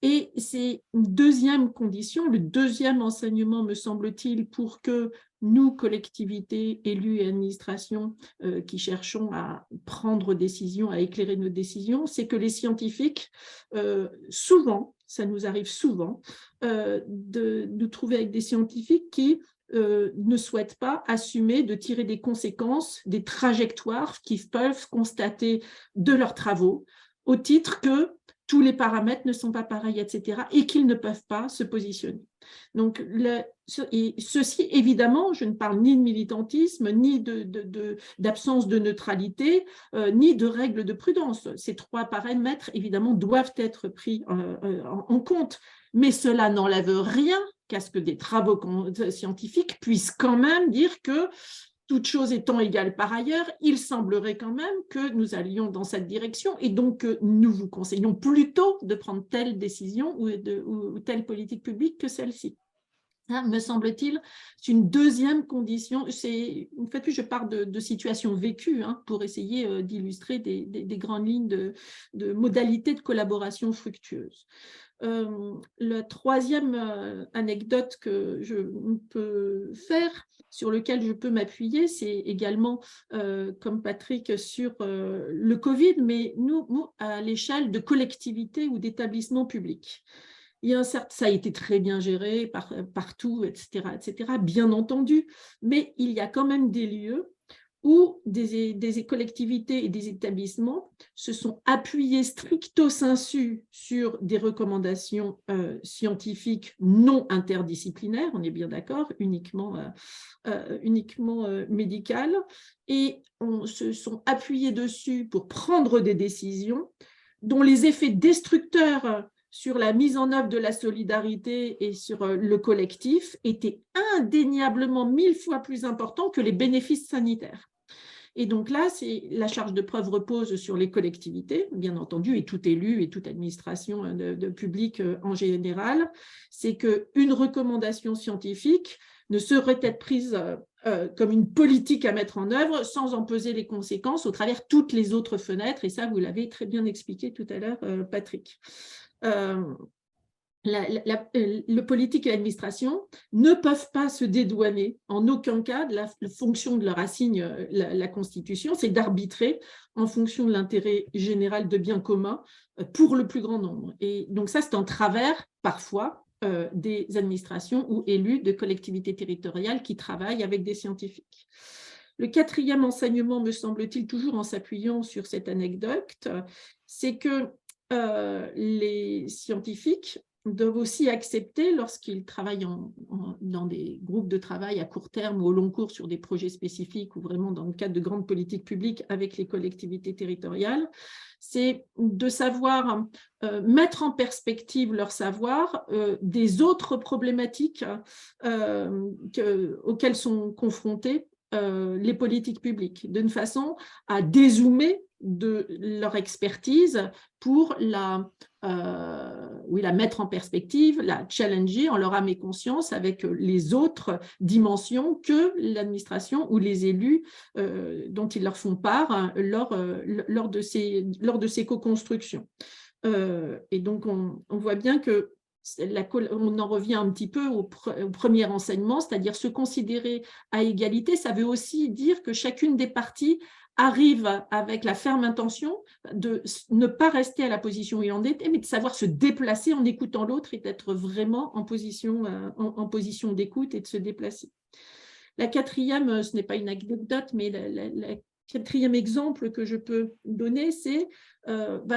Et c'est une deuxième condition, le deuxième enseignement, me semble-t-il, pour que nous, collectivités, élus et administrations qui cherchons à prendre décision, à éclairer nos décisions, c'est que les scientifiques, souvent, ça nous arrive souvent, de nous trouver avec des scientifiques qui ne souhaitent pas assumer de tirer des conséquences, des trajectoires qu'ils peuvent constater de leurs travaux, au titre que tous les paramètres ne sont pas pareils, etc., et qu'ils ne peuvent pas se positionner. Donc, ceci, évidemment, je ne parle ni de militantisme, ni d'absence de neutralité, ni de règles de prudence. Ces trois paramètres, évidemment, doivent être pris en compte, mais cela n'enlève rien qu'à ce que des travaux scientifiques puissent quand même dire que toutes choses étant égales par ailleurs, il semblerait quand même que nous allions dans cette direction et donc nous vous conseillons plutôt de prendre telle décision ou telle politique publique que celle-ci. Ça, me semble-t-il, c'est une deuxième condition. En fait, je pars de situations vécues pour essayer d'illustrer des grandes lignes de modalités de collaboration fructueuse. La troisième anecdote que je peux faire, sur lequel je peux m'appuyer, c'est également, comme Patrick, sur le Covid, mais nous à l'échelle de collectivités ou d'établissements publics. Ça a été très bien géré partout, etc., bien entendu, mais il y a quand même des lieux où des collectivités et des établissements se sont appuyés stricto sensu sur des recommandations scientifiques non interdisciplinaires, on est bien d'accord, uniquement médicales, et on se sont appuyés dessus pour prendre des décisions dont les effets destructeurs sur la mise en œuvre de la solidarité et sur le collectif était indéniablement 1000 fois plus important que les bénéfices sanitaires. Et donc là, la charge de preuve repose sur les collectivités, bien entendu, et tout élu et toute administration de public en général. C'est qu'une recommandation scientifique ne saurait être prise comme une politique à mettre en œuvre sans en peser les conséquences au travers toutes les autres fenêtres. Et ça, vous l'avez très bien expliqué tout à l'heure, Patrick. Le politique et l'administration ne peuvent pas se dédouaner en aucun cas de la fonction de leur assigne la Constitution, c'est d'arbitrer en fonction de l'intérêt général de bien commun pour le plus grand nombre. Et donc ça, c'est en travers, parfois, des administrations ou élus de collectivités territoriales qui travaillent avec des scientifiques. Le quatrième enseignement, me semble-t-il, toujours en s'appuyant sur cette anecdote, c'est que les scientifiques doivent aussi accepter, lorsqu'ils travaillent dans des groupes de travail à court terme ou au long cours sur des projets spécifiques ou vraiment dans le cadre de grandes politiques publiques avec les collectivités territoriales, c'est de savoir mettre en perspective leur savoir des autres problématiques auxquelles sont confrontées les politiques publiques, d'une façon à dézoomer de leur expertise pour la mettre en perspective, la challenger en leur âme et conscience avec les autres dimensions que l'administration ou les élus dont ils leur font part lors de ces co-constructions. Et donc, on voit bien que on en revient un petit peu au premier enseignement, c'est-à-dire se considérer à égalité, ça veut aussi dire que chacune des parties arrive avec la ferme intention de ne pas rester à la position où il en était, mais de savoir se déplacer en écoutant l'autre et d'être vraiment en position d'écoute et de se déplacer. La quatrième, ce n'est pas une anecdote, mais la quatrième exemple que je peux donner, c'est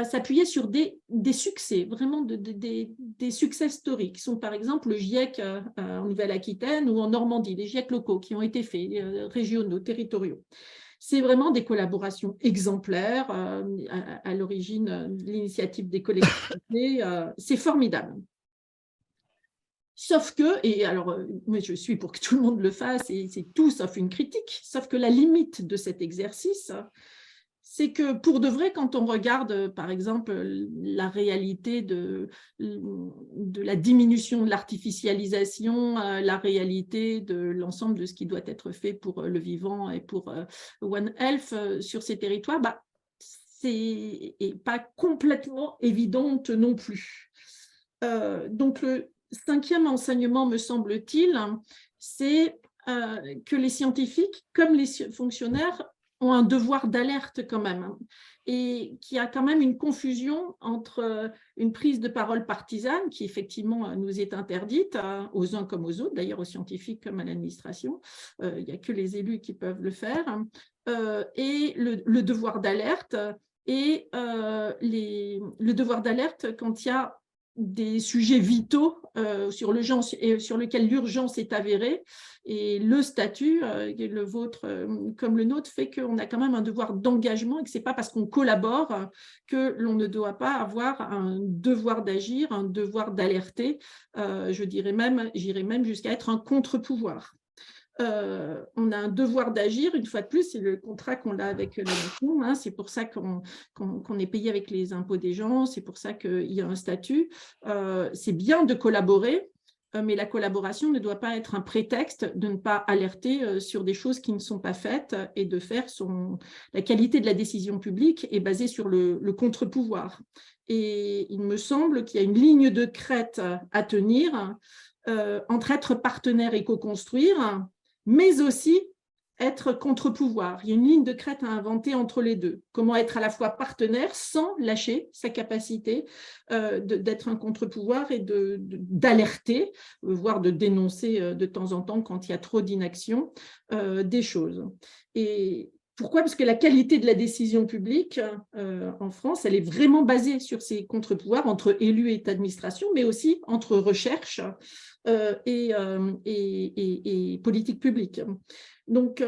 s'appuyer sur des succès, vraiment des succès stories, qui sont par exemple le GIEC en Nouvelle-Aquitaine ou en Normandie, les GIEC locaux qui ont été faits, régionaux, territoriaux. C'est vraiment des collaborations exemplaires à l'origine de l'initiative des collectivités. C'est formidable. Sauf que, et alors, moi je suis pour que tout le monde le fasse, et c'est tout sauf une critique, sauf que la limite de cet exercice, c'est que pour de vrai, quand on regarde, par exemple, la réalité de la diminution de l'artificialisation, la réalité de l'ensemble de ce qui doit être fait pour le vivant et pour One Health sur ces territoires, c'est pas complètement évidente non plus. Donc, le cinquième enseignement, me semble-t-il, c'est que les scientifiques, comme les fonctionnaires, ont un devoir d'alerte quand même, et qu'il y a quand même une confusion entre une prise de parole partisane, qui effectivement nous est interdite, aux uns comme aux autres, d'ailleurs aux scientifiques comme à l'administration, il n'y a que les élus qui peuvent le faire, et le devoir d'alerte, et le devoir d'alerte quand il y a des sujets vitaux sur lesquels l'urgence est avérée, et le statut, le vôtre comme le nôtre, fait qu'on a quand même un devoir d'engagement et que ce n'est pas parce qu'on collabore que l'on ne doit pas avoir un devoir d'agir, un devoir d'alerter, j'irai même jusqu'à être un contre-pouvoir. On a un devoir d'agir, une fois de plus, c'est le contrat qu'on a avec la nation, c'est pour ça qu'on est payé avec les impôts des gens, c'est pour ça qu'il y a un statut. C'est bien de collaborer, mais la collaboration ne doit pas être un prétexte de ne pas alerter sur des choses qui ne sont pas faites, et de faire la qualité de la décision publique est basée sur le contre-pouvoir. Et il me semble qu'il y a une ligne de crête à tenir entre être partenaire et co-construire, mais aussi être contre-pouvoir. Il y a une ligne de crête à inventer entre les deux. Comment être à la fois partenaire sans lâcher sa capacité d'être un contre-pouvoir et d'alerter, voire de dénoncer de temps en temps, quand il y a trop d'inaction, des choses. Et pourquoi ? Parce que la qualité de la décision publique en France, elle est vraiment basée sur ces contre-pouvoirs entre élus et administration, mais aussi entre recherche et politique publique. Donc,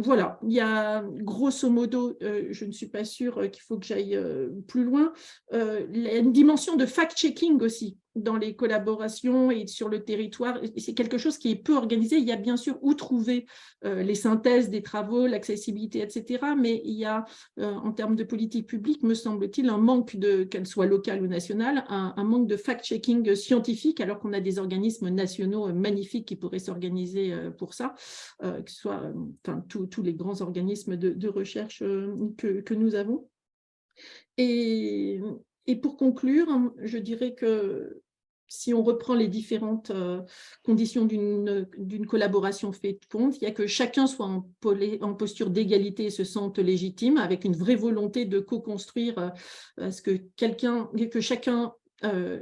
voilà, il y a grosso modo, je ne suis pas sûre qu'il faut que j'aille plus loin, il y a une dimension de fact-checking aussi dans les collaborations et sur le territoire. C'est quelque chose qui est peu organisé. Il y a bien sûr où trouver les synthèses des travaux, l'accessibilité, etc. Mais il y a, en termes de politique publique, me semble-t-il, un manque, qu'elle soit locale ou nationale, un manque de fact-checking scientifique, alors qu'on a des organismes nationaux magnifiques qui pourraient s'organiser pour ça, que ce soit tous les grands organismes de recherche que nous avons. Et pour conclure, je dirais que si on reprend les différentes conditions d'une collaboration faite compte, il y a que chacun soit en posture d'égalité et se sente légitime, avec une vraie volonté de co-construire que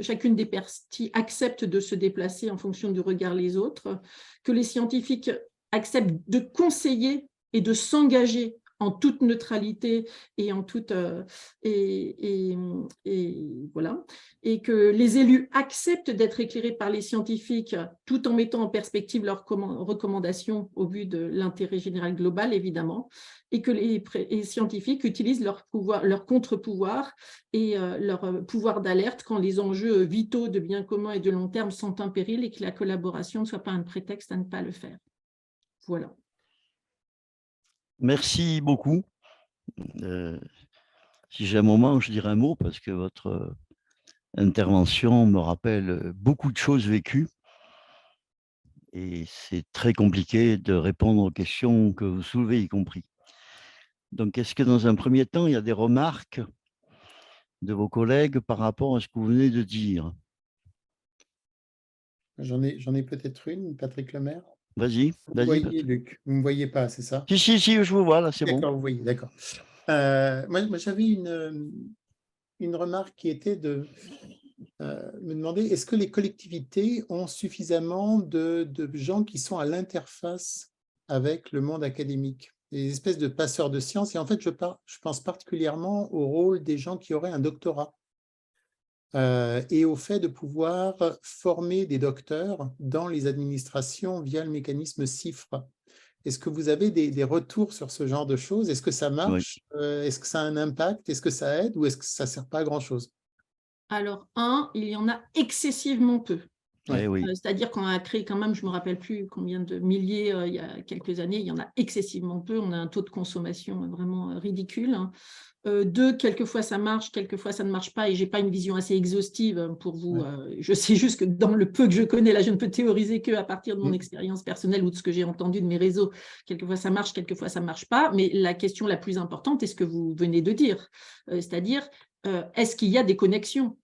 chacune des parties accepte de se déplacer en fonction du regard des autres, que les scientifiques acceptent de conseiller et de s'engager en toute neutralité et en toute voilà, et que les élus acceptent d'être éclairés par les scientifiques tout en mettant en perspective leurs recommandations au vu de l'intérêt général global, évidemment, et que les scientifiques utilisent leur pouvoir, leur contre-pouvoir et leur pouvoir d'alerte quand les enjeux vitaux de bien commun et de long terme sont en péril, et que la collaboration ne soit pas un prétexte à ne pas le faire. Voilà. Merci beaucoup. Si j'ai un moment, je dirai un mot parce que votre intervention me rappelle beaucoup de choses vécues et c'est très compliqué de répondre aux questions que vous soulevez, y compris. Donc, est-ce que dans un premier temps, il y a des remarques de vos collègues par rapport à ce que vous venez de dire? J'en ai peut-être une, Patrick Lemaire. Vas-y, Vous vas-y. voyez, Luc, vous ne me voyez pas, c'est ça? Si, je vous vois, là, c'est bon. D'accord, vous voyez, d'accord. Moi j'avais une remarque qui était de me demander, est-ce que les collectivités ont suffisamment de gens qui sont à l'interface avec le monde académique, des espèces de passeurs de sciences? Et en fait, je pense particulièrement au rôle des gens qui auraient un doctorat et au fait de pouvoir former des docteurs dans les administrations via le mécanisme CIFRE. Est-ce que vous avez des retours sur ce genre de choses? Est-ce que ça marche? Est-ce que ça a un impact? Est-ce que ça aide ou est-ce que ça ne sert pas à grand-chose? Alors, il y en a excessivement peu. Ouais. Oui. C'est-à-dire qu'on a créé quand même, je ne me rappelle plus combien de milliers il y a quelques années, il y en a excessivement peu. On a un taux de consommation vraiment ridicule. Deux, quelquefois ça marche, quelquefois ça ne marche pas, et je n'ai pas une vision assez exhaustive pour vous. Je sais juste que dans le peu que je connais, là je ne peux théoriser qu'à partir de mon expérience personnelle ou de ce que j'ai entendu de mes réseaux. Quelquefois ça marche, quelquefois ça ne marche pas, mais la question la plus importante est ce que vous venez de dire, c'est-à-dire est-ce qu'il y a des connexions?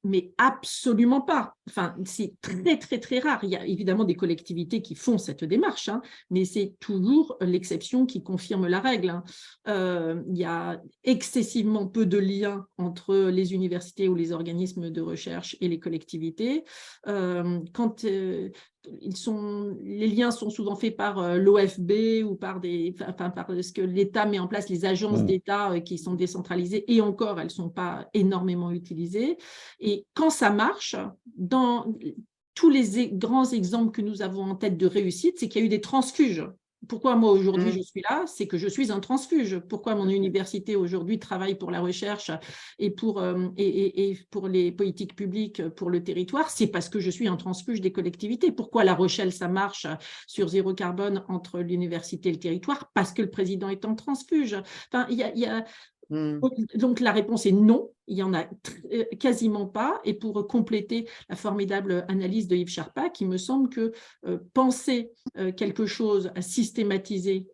Mais absolument pas. Enfin, c'est très, très, très rare. Il y a évidemment des collectivités qui font cette démarche, mais c'est toujours l'exception qui confirme la règle. Il y a excessivement peu de liens entre les universités ou les organismes de recherche et les collectivités. Quand les liens sont souvent faits par l'OFB ou par ce que l'État met en place, les agences d'État qui sont décentralisées, et encore, elles ne sont pas énormément utilisées. Et quand ça marche, dans tous les grands exemples que nous avons en tête de réussite, c'est qu'il y a eu des transfuges. Pourquoi moi aujourd'hui je suis là? C'est que je suis un transfuge. Pourquoi mon université aujourd'hui travaille pour la recherche et pour les politiques publiques pour le territoire? C'est parce que je suis un transfuge des collectivités. Pourquoi La Rochelle, ça marche sur zéro carbone entre l'université et le territoire? Parce que le président est un transfuge. Enfin, donc la réponse est non, il n'y en a quasiment pas. Et pour compléter la formidable analyse de Yves Charpak, il me semble que penser quelque chose à systématiser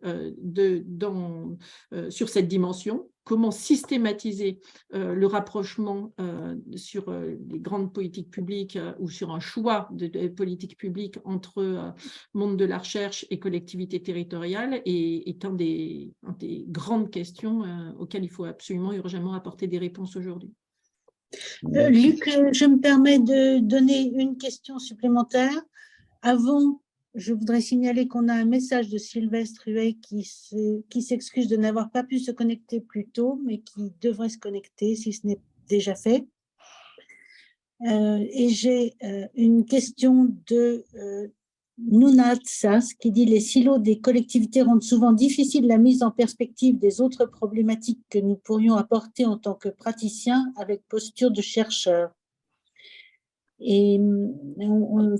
sur cette dimension, comment systématiser le rapprochement sur les grandes politiques publiques ou sur un choix de politiques publiques entre monde de la recherche et collectivités territoriales est une des grandes questions auxquelles il faut absolument urgemment apporter des réponses aujourd'hui. Luc, je me permets de donner une question supplémentaire. Avant, je voudrais signaler qu'on a un message de Sylvestre Huet qui s'excuse de n'avoir pas pu se connecter plus tôt, mais qui devrait se connecter si ce n'est déjà fait. Et j'ai une question de Nounatsas qui dit « Les silos des collectivités rendent souvent difficile la mise en perspective des autres problématiques que nous pourrions apporter en tant que praticiens avec posture de chercheurs. » Et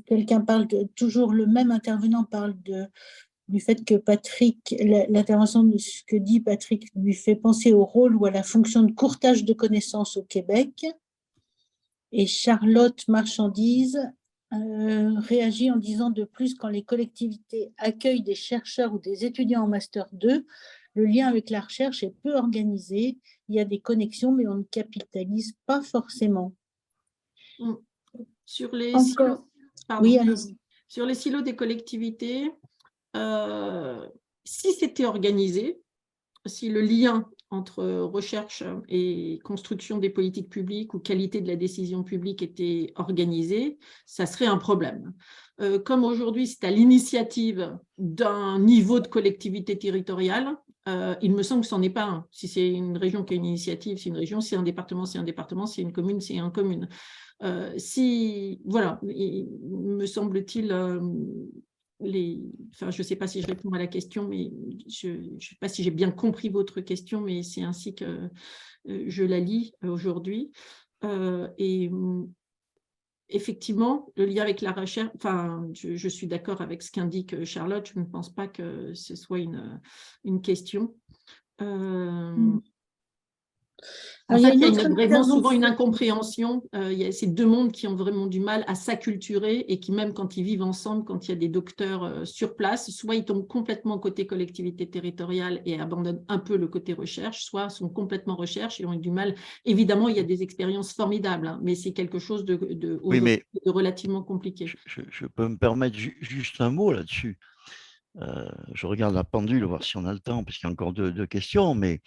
quelqu'un parle toujours le même intervenant parle du fait que Patrick, l'intervention de ce que dit Patrick lui fait penser au rôle ou à la fonction de courtage de connaissances au Québec. Et Charlotte Marchandise réagit en disant de plus, quand les collectivités accueillent des chercheurs ou des étudiants en Master 2, le lien avec la recherche est peu organisé, il y a des connexions, mais on ne capitalise pas forcément. Sur les Encore... silos, pardon, oui, allez-y. Sur les silos des collectivités, si c'était organisé, si le lien entre recherche et construction des politiques publiques ou qualité de la décision publique était organisé, ça serait un problème. Comme aujourd'hui, c'est à l'initiative d'un niveau de collectivité territoriale, il me semble que ce n'en est pas un. Si c'est une région qui a une initiative, c'est une région, si c'est un département, c'est un département, si c'est une commune, c'est une commune. Voilà, il me semble-t-il, enfin, je ne sais pas si je réponds à la question, mais je ne sais pas si j'ai bien compris votre question, mais c'est ainsi que je la lis aujourd'hui. Et effectivement, le lien avec la recherche, enfin, je suis d'accord avec ce qu'indique Charlotte, je ne pense pas que ce soit une question. En fait, il y a vraiment souvent une incompréhension. Il y a ces deux mondes qui ont vraiment du mal à s'acculturer et qui, même quand ils vivent ensemble, quand il y a des docteurs sur place, soit ils tombent complètement côté collectivité territoriale et abandonnent un peu le côté recherche, soit sont complètement recherche et ont du mal. Évidemment, il y a des expériences formidables, hein, mais c'est quelque chose de relativement compliqué. Je peux me permettre juste un mot là-dessus. Je regarde la pendule, voir si on a le temps, parce qu'il y a encore deux questions, mais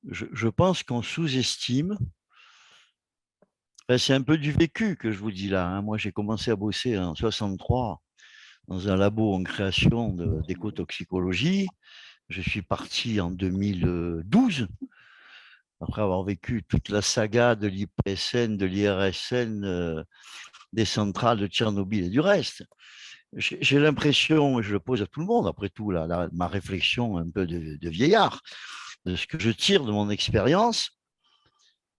je pense qu'on sous-estime, c'est un peu du vécu que je vous dis là, hein. Moi, j'ai commencé à bosser en 63 dans un labo en création d'écotoxicologie. Je suis parti en 2012, après avoir vécu toute la saga de l'IPSN, de l'IRSN, des centrales de Tchernobyl et du reste. J'ai l'impression, et je le pose à tout le monde, après tout, ma réflexion un peu de vieillard, de ce que je tire de mon expérience.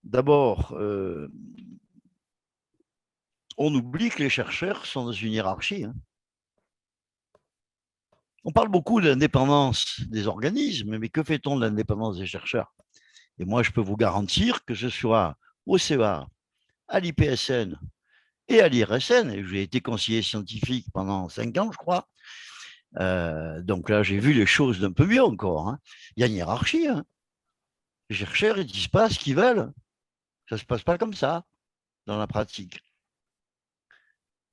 D'abord, on oublie que les chercheurs sont dans une hiérarchie. Hein. On parle beaucoup de l'indépendance des organismes, mais que fait-on de l'indépendance des chercheurs? Et moi, je peux vous garantir que ce soit au CEA, à l'IPSN et à l'IRSN, et j'ai été conseiller scientifique pendant 5 ans, je crois. Donc là, j'ai vu les choses d'un peu mieux encore. Hein. Il y a une hiérarchie. Hein. Les chercheurs, ils ne disent pas ce qu'ils veulent. Ça ne se passe pas comme ça dans la pratique.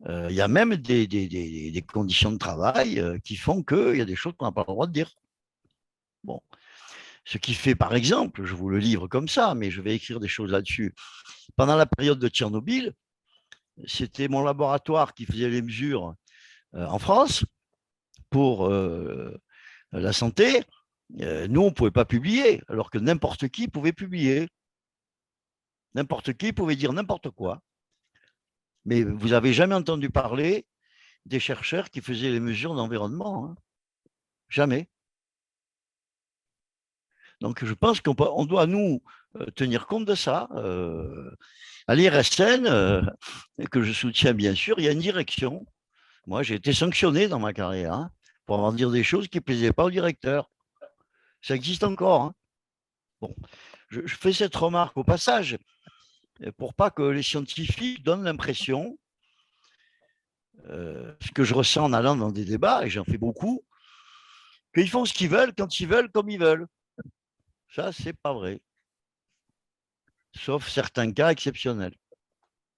Il y a même des conditions de travail qui font qu'il y a des choses qu'on n'a pas le droit de dire. Bon. Ce qui fait, par exemple, je vous le livre comme ça, mais je vais écrire des choses là-dessus. Pendant la période de Tchernobyl, c'était mon laboratoire qui faisait les mesures en France pour la santé. Nous, on ne pouvait pas publier, alors que n'importe qui pouvait publier. N'importe qui pouvait dire n'importe quoi. Mais vous n'avez jamais entendu parler des chercheurs qui faisaient les mesures d'environnement. Hein. Jamais. Donc, je pense qu'on doit, nous, tenir compte de ça. À l'IRSN, que je soutiens bien sûr, il y a une direction. Moi, j'ai été sanctionné dans ma carrière hein, pour avoir dire des choses qui ne plaisaient pas au directeur. Ça existe encore. Hein. Bon, je fais cette remarque au passage pour pas que les scientifiques donnent l'impression, ce que je ressens en allant dans des débats, et j'en fais beaucoup, qu'ils font ce qu'ils veulent, quand ils veulent, comme ils veulent. Ça, c'est pas vrai. Sauf certains cas exceptionnels.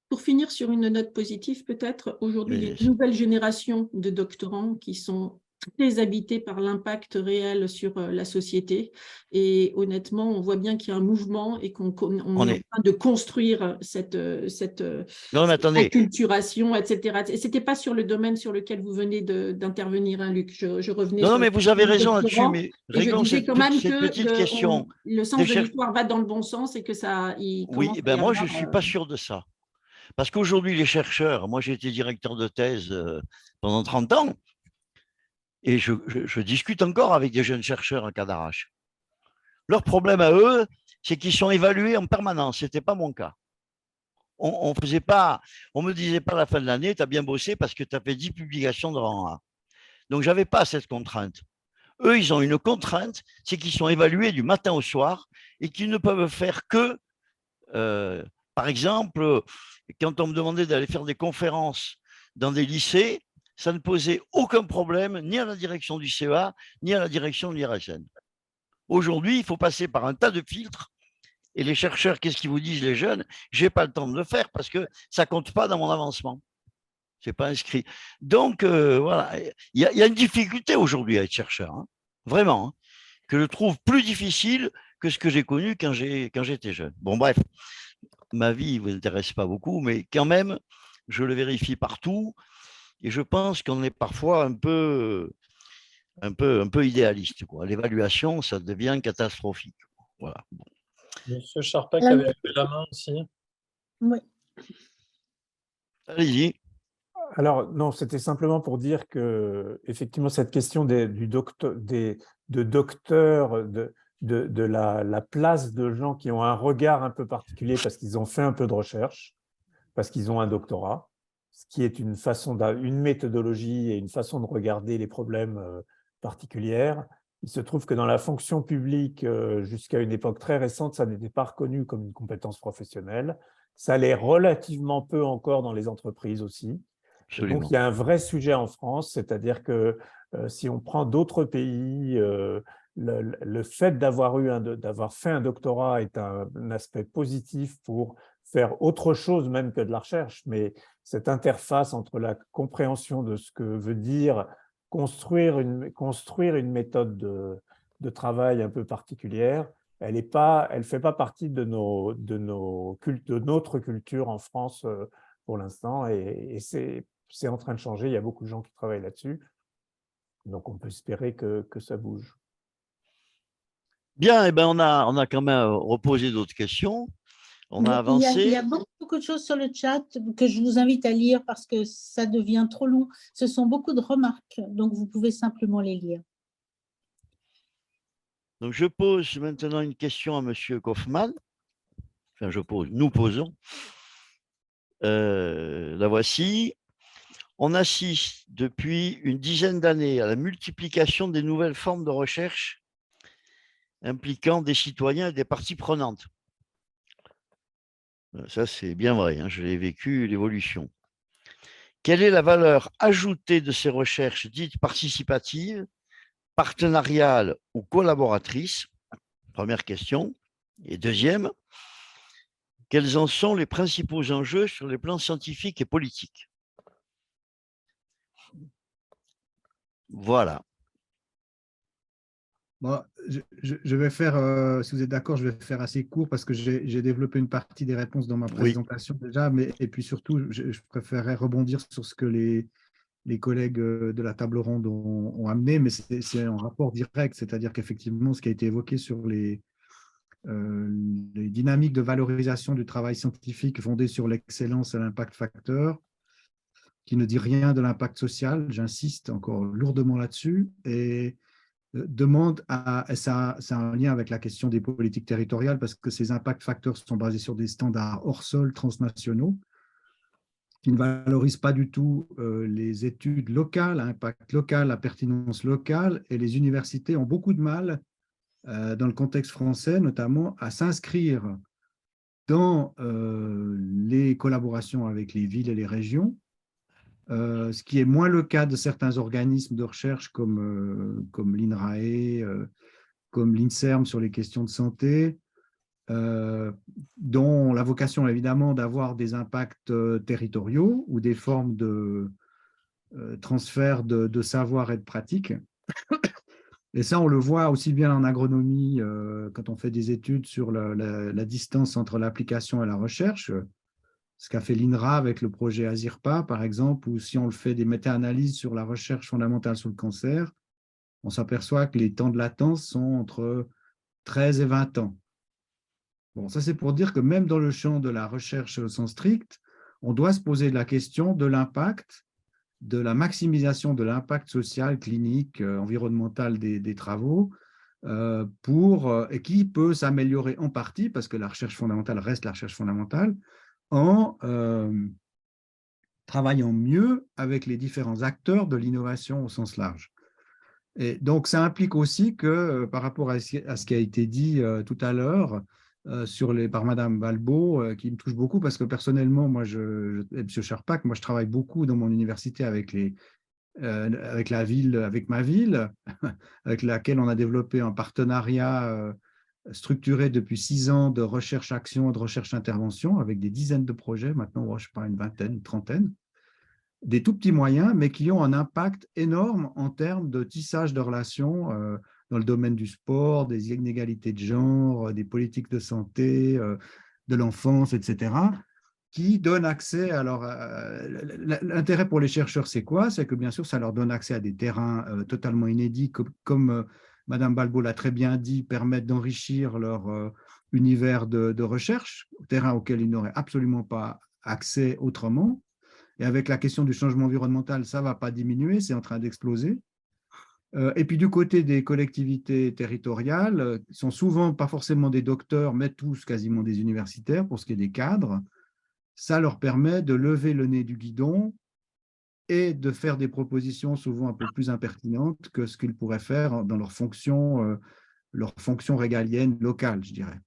Pour finir sur une note positive, peut-être, aujourd'hui, il y a une nouvelle génération de doctorants qui sont très habités par l'impact réel sur la société. Et honnêtement, on voit bien qu'il y a un mouvement et qu'on est en train de construire cette acculturation, etc. Et ce n'était pas sur le domaine sur lequel vous venez d'intervenir, hein, Luc. Je revenais non, mais vous avez raison là-dessus, mais réglons cette petite question. Le sens de l'histoire va dans le bon sens et que ça… Oui, ben moi, je ne suis pas sûr de ça. Parce qu'aujourd'hui, les chercheurs, moi j'ai été directeur de thèse pendant 30 ans, et je discute encore avec des jeunes chercheurs à Cadarache. Leur problème à eux, c'est qu'ils sont évalués en permanence. Ce n'était pas mon cas. On ne me disait pas à la fin de l'année, tu as bien bossé parce que tu as fait 10 publications de rang A. Donc, je n'avais pas cette contrainte. Eux, ils ont une contrainte, c'est qu'ils sont évalués du matin au soir et qu'ils ne peuvent faire que, par exemple, quand on me demandait d'aller faire des conférences dans des lycées, ça ne posait aucun problème ni à la direction du CEA, ni à la direction de l'IRSN. Aujourd'hui, il faut passer par un tas de filtres. Et les chercheurs, qu'est-ce qu'ils vous disent, les jeunes? Je n'ai pas le temps de le faire parce que ça ne compte pas dans mon avancement. Ce n'est pas inscrit. Donc, voilà, il y a une difficulté aujourd'hui à être chercheur, hein, vraiment, hein, que je trouve plus difficile que ce que j'ai connu quand j'étais jeune. Bon, bref, ma vie ne vous intéresse pas beaucoup, mais quand même, je le vérifie partout et je pense qu'on est parfois un peu idéaliste. L'évaluation, ça devient catastrophique. Voilà. Bon. Monsieur Charpak avait levé la main aussi. Oui. Allez-y. Alors, non, c'était simplement pour dire que, effectivement, cette question de la place de gens qui ont un regard un peu particulier parce qu'ils ont fait un peu de recherche, parce qu'ils ont un doctorat, ce qui est une méthodologie et une façon de regarder les problèmes particulières. Il se trouve que dans la fonction publique, jusqu'à une époque très récente, ça n'était pas reconnu comme une compétence professionnelle. Ça l'est relativement peu encore dans les entreprises aussi. Donc, il y a un vrai sujet en France, c'est-à-dire que si on prend d'autres pays, le fait d'avoir fait un doctorat est un aspect positif pour faire autre chose même que de la recherche, mais cette interface entre la compréhension de ce que veut dire construire une méthode de travail un peu particulière, elle ne fait pas partie de notre culture en France pour l'instant, et c'est en train de changer. Il y a beaucoup de gens qui travaillent là-dessus, donc on peut espérer que ça bouge. Bien, eh ben on a quand même reposé d'autres questions. On a avancé. Il y a beaucoup de choses sur le chat que je vous invite à lire parce que ça devient trop long. Ce sont beaucoup de remarques, donc vous pouvez simplement les lire. Donc, je pose maintenant une question à M. Kaufmann. Enfin, nous posons. La voici. On assiste depuis une dizaine d'années à la multiplication des nouvelles formes de recherche impliquant des citoyens et des parties prenantes. Ça, c'est bien vrai, hein, je l'ai vécu, l'évolution. Quelle est la valeur ajoutée de ces recherches dites participatives, partenariales ou collaboratrices? Première question. Et deuxième, quels en sont les principaux enjeux sur les plans scientifiques et politiques? Voilà. Bon, je vais faire, si vous êtes d'accord, je vais faire assez court parce que j'ai développé une partie des réponses dans ma présentation déjà, et puis surtout, je préférerais rebondir sur ce que les collègues de la table ronde ont amené, mais c'est en rapport direct, c'est-à-dire qu'effectivement, ce qui a été évoqué sur les dynamiques de valorisation du travail scientifique fondées sur l'excellence et l'impact facteur, qui ne dit rien de l'impact social, j'insiste encore lourdement là-dessus, et demande ça a un lien avec la question des politiques territoriales parce que ces impacts facteurs sont basés sur des standards hors sol transnationaux qui ne valorisent pas du tout les études locales, l'impact local, la pertinence locale, et les universités ont beaucoup de mal dans le contexte français notamment à s'inscrire dans les collaborations avec les villes et les régions. Ce qui est moins le cas de certains organismes de recherche comme l'INRAE, comme l'INSERM sur les questions de santé, dont la vocation est évidemment d'avoir des impacts territoriaux ou des formes de transfert de savoir et de pratique. Et ça, on le voit aussi bien en agronomie, quand on fait des études sur la distance entre l'application et la recherche, ce qu'a fait l'INRA avec le projet ASIRPA, par exemple, ou si on le fait des méta-analyses sur la recherche fondamentale sur le cancer, on s'aperçoit que les temps de latence sont entre 13 et 20 ans. Bon, ça c'est pour dire que même dans le champ de la recherche au sens strict, on doit se poser la question de l'impact, de la maximisation de l'impact social, clinique, environnemental des travaux, et qui peut s'améliorer en partie, parce que la recherche fondamentale reste la recherche fondamentale, en travaillant mieux avec les différents acteurs de l'innovation au sens large. Et donc, ça implique aussi que, par rapport à ce qui a été dit tout à l'heure par Madame Balbo, qui me touche beaucoup, parce que personnellement, moi, et M. Charpak, moi, je travaille beaucoup dans mon université avec la ville, avec ma ville, avec laquelle on a développé un partenariat structuré depuis 6 ans de recherche-action, de recherche-intervention, avec des dizaines de projets, maintenant, je ne sais pas, une vingtaine, une trentaine, des tout petits moyens, mais qui ont un impact énorme en termes de tissage de relations dans le domaine du sport, des inégalités de genre, des politiques de santé, de l'enfance, etc., qui donnent accès. Alors, l'intérêt pour les chercheurs, c'est quoi? C'est que, bien sûr, ça leur donne accès à des terrains totalement inédits, comme Madame Balbo l'a très bien dit, permettent d'enrichir leur univers de recherche, terrain auquel ils n'auraient absolument pas accès autrement. Et avec la question du changement environnemental, ça ne va pas diminuer, c'est en train d'exploser. Et puis du côté des collectivités territoriales, qui sont souvent pas forcément des docteurs, mais tous quasiment des universitaires pour ce qui est des cadres, ça leur permet de lever le nez du guidon et de faire des propositions souvent un peu plus impertinentes que ce qu'ils pourraient faire dans leur fonction régalienne locale, je dirais.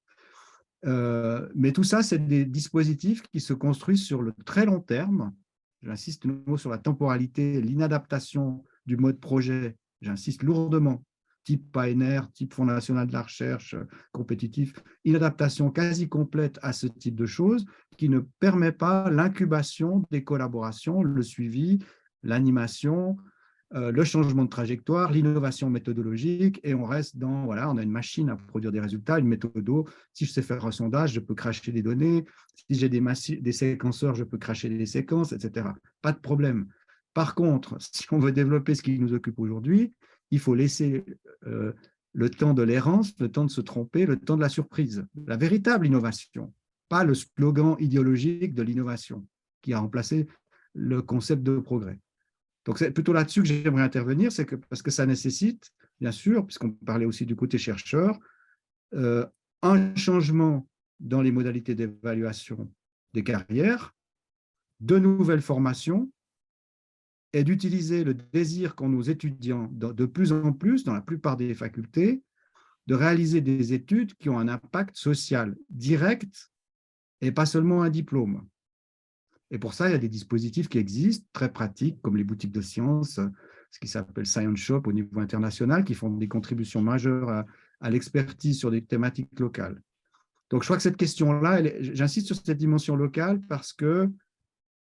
Mais tout ça, c'est des dispositifs qui se construisent sur le très long terme. J'insiste de nouveau sur la temporalité, l'inadaptation du mode projet, j'insiste lourdement, type PANR, type Fonds national de la recherche compétitif, inadaptation quasi complète à ce type de choses qui ne permet pas l'incubation des collaborations, le suivi, l'animation, le changement de trajectoire, l'innovation méthodologique, et on reste dans, voilà, on a une machine à produire des résultats, une méthodo. Si je sais faire un sondage, je peux cracher des données. Si j'ai des séquenceurs, je peux cracher des séquences, etc. Pas de problème. Par contre, si on veut développer ce qui nous occupe aujourd'hui, il faut laisser le temps de l'errance, le temps de se tromper, le temps de la surprise. La véritable innovation, pas le slogan idéologique de l'innovation qui a remplacé le concept de progrès. Donc, c'est plutôt là-dessus que j'aimerais intervenir, parce que ça nécessite, bien sûr, puisqu'on parlait aussi du côté chercheur, un changement dans les modalités d'évaluation des carrières, de nouvelles formations, et d'utiliser le désir qu'ont nos étudiants de plus en plus, dans la plupart des facultés, de réaliser des études qui ont un impact social direct et pas seulement un diplôme. Et pour ça, il y a des dispositifs qui existent, très pratiques, comme les boutiques de sciences, ce qui s'appelle Science Shop au niveau international, qui font des contributions majeures à l'expertise sur des thématiques locales. Donc, je crois que cette question-là, j'insiste sur cette dimension locale parce que,